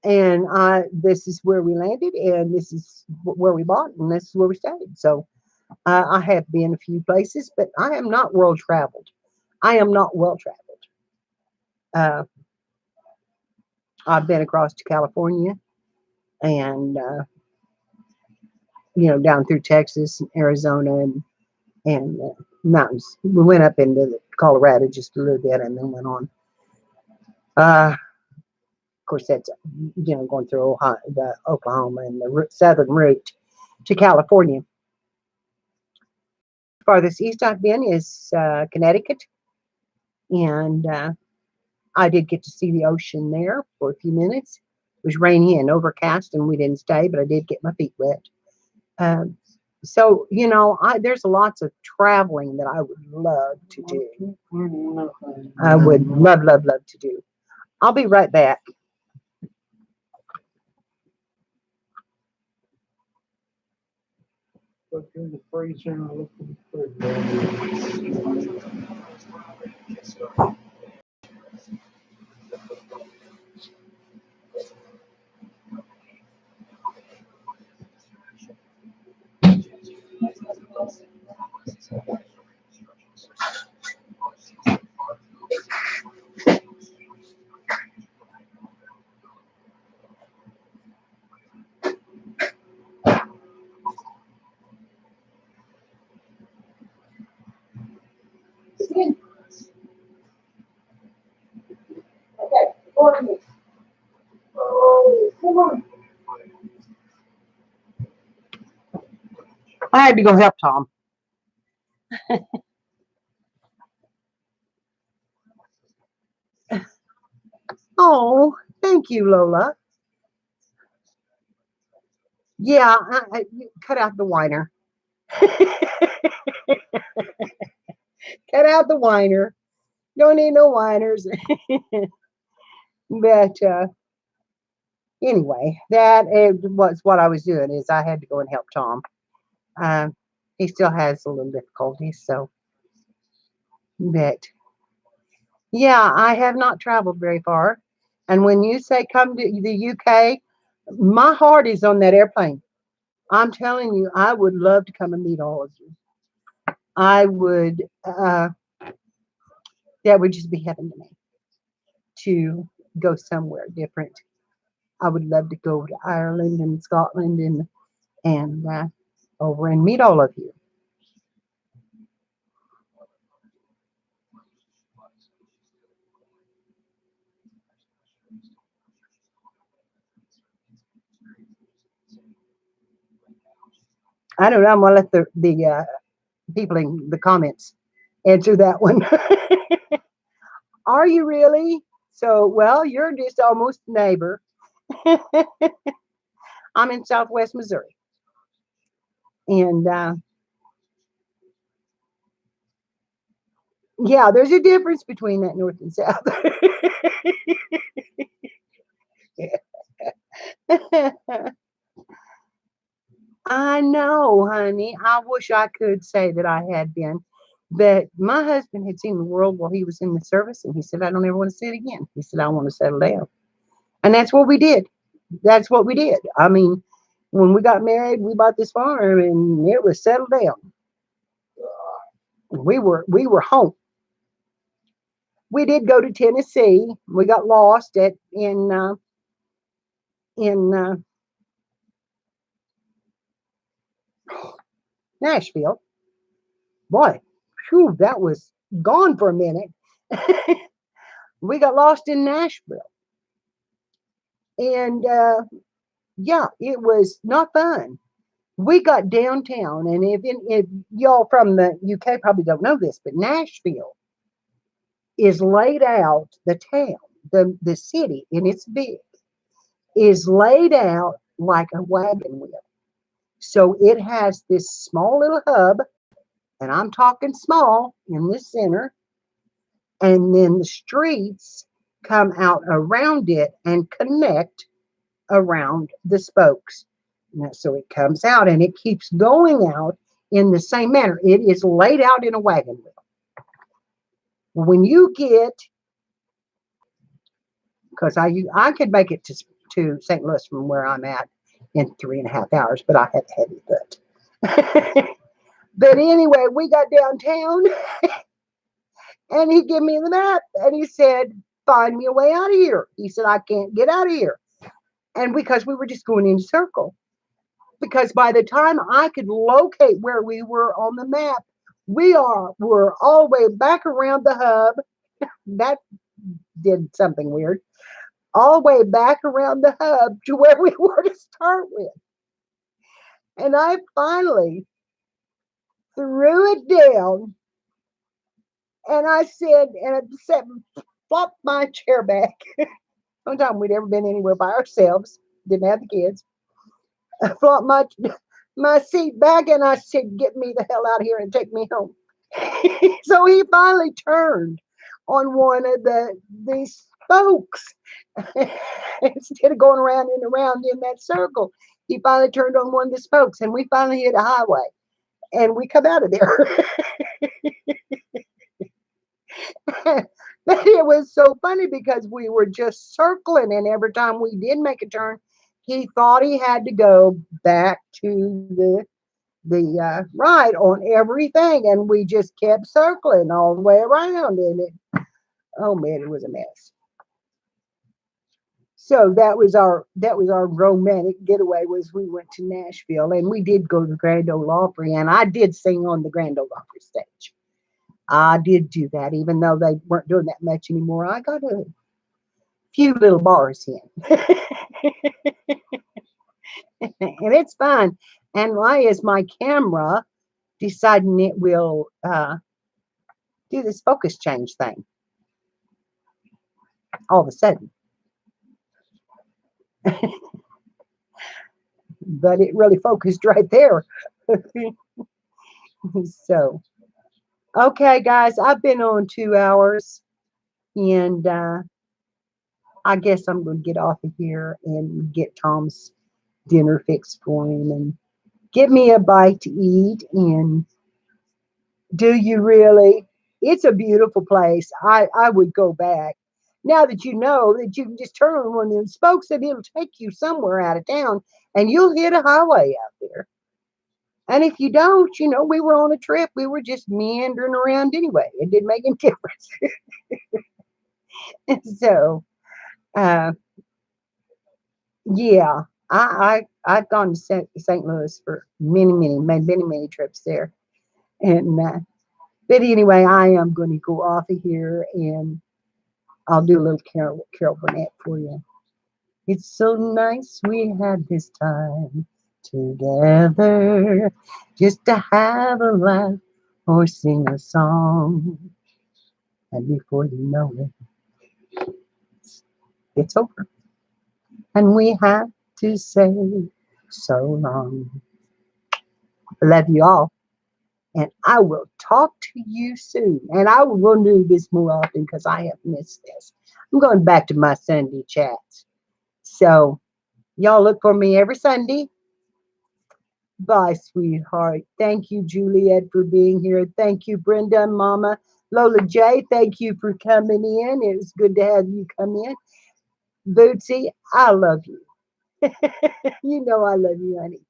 And this is where we landed, and this is where we bought, and this is where we stayed. So I have been a few places, but I am not world traveled. I am not well traveled. Uh, I've been across to California and down through Texas and Arizona and mountains. We went up into Colorado just a little bit and then went on. Of course, that's going through Ohio, the Oklahoma and the southern route to California. Farthest east I've been is Connecticut, and I did get to see the ocean there for a few minutes. It was rainy and overcast, and we didn't stay, but I did get my feet wet. Um, so there's lots of traveling that I would love to do. I would love, love, love to do. I'll be right back. Look in the freezer and look in the fridge. I had to go help Tom. Oh, thank you, Lola. Yeah, you cut out the whiner. Cut out the whiner. Don't need no whiners. But anyway, that was what I was doing. Is I had to go and help Tom. Uh, he still has a little difficulty, so but Yeah, I have not traveled very far. And when you say come to the UK, my heart is on that airplane. I'm telling you, I would love to come and meet all of you. I would, that would just be heaven to me to go somewhere different. I would love to go to Ireland and Scotland and over and meet all of you. I don't know. I'm gonna let the people in the comments answer that one. Are you really? So, well, you're just almost a neighbor. I'm in Southwest Missouri, and yeah, there's a difference between that north and south. I know, honey. I wish I could say that I had been. But my husband had seen the world while he was in the service, and he said, I don't ever want to see it again. He said, I want to settle down. And that's what we did. That's what we did. I mean, when we got married, we bought this farm and it was settled down. We were home. We did go to Tennessee. We got lost at in Nashville. Boy, whew, that was gone for a minute. We got lost in Nashville, and yeah, it was not fun. We got downtown, and if y'all from the UK probably don't know this, but Nashville is laid out. The town, the city, and it's big, is laid out like a wagon wheel. So it has this small little hub, and I'm talking small in the center, and then the streets come out around it and connect around the spokes. So it comes out and it keeps going out in the same manner. It is laid out in a wagon wheel. When you get, because I could make it to St. Louis from where I'm at in 3.5 hours, but I have a heavy foot. But anyway, we got downtown and he gave me the map and he said, find me a way out of here. He said, I can't get out of here. And because we were just going in a circle, because by the time I could locate where we were on the map, were all the way back around the hub. That did something weird. All the way back around the hub to where we were to start with. And I finally threw it down and I said, and I said, flopped my chair back. One time we'd ever been anywhere by ourselves, didn't have the kids. I flopped my seat back and I said, get me the hell out of here and take me home. So he finally turned on one of these spokes. Instead of going around and around in that circle, he finally turned on one of the spokes and we finally hit a highway and we come out of there. But it was so funny because we were just circling, and every time we did make a turn, he thought he had to go back to the right on everything, and we just kept circling all the way around, and oh man, it was a mess. So that was our romantic getaway. Was we went to Nashville, and we did go to the Grand Ole Opry, and I did sing on the Grand Ole Opry stage. I did do that, even though they weren't doing that much anymore. I got a few little bars in, and it's fun. And why is my camera deciding it will do this focus change thing all of a sudden? But it really focused right there. So, okay, guys, I've been on 2 hours, and I guess I'm going to get off of here and get Tom's dinner fixed for him and get me a bite to eat. And do you really? It's a beautiful place. I would go back. Now that you know that you can just turn on one of them spokes and it'll take you somewhere out of town and you'll hit a highway out there. And if you don't, we were on a trip. We were just meandering around anyway. It didn't make any difference. So, uh, yeah, I've gone to St. Louis for made many trips there. And but anyway, I am going to go off of here and I'll do a little Carol Burnett for you. It's so nice we had this time together, just to have a laugh or sing a song. And before you know it, it's over. And we have to say so long. I love you all. And I will talk to you soon. And I will do this more often because I have missed this. I'm going back to my Sunday chats. So y'all look for me every Sunday. Bye, sweetheart. Thank you, Juliet, for being here. Thank you, Brenda and Mama. Lola J, thank you for coming in. It was good to have you come in. Bootsy, I love you. You know I love you, honey.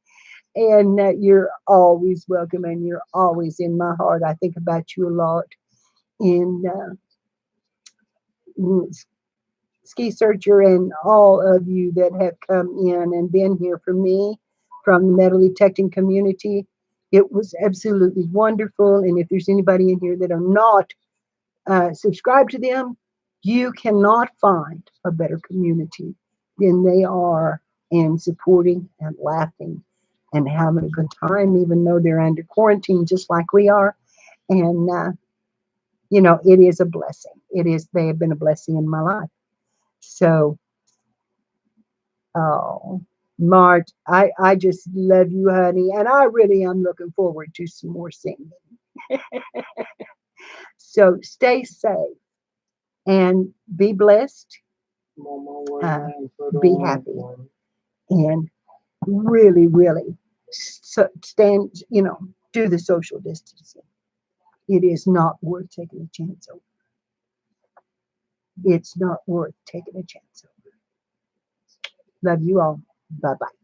And you're always welcome and you're always in my heart. I think about you a lot. And Ski Searcher and all of you that have come in and been here for me from the metal detecting community. It was absolutely wonderful. And if there's anybody in here that are not subscribed to them, you cannot find a better community than they are in supporting and laughing and having a good time, even though they're under quarantine, just like we are. And, it is a blessing. They have been a blessing in my life. So, oh, Mart, I just love you, honey. And I really am looking forward to some more singing. So stay safe and be blessed, uh, be happy, and really, really stand, do the social distancing. It is not worth taking a chance over. It's not worth taking a chance over. Love you all. Bye bye.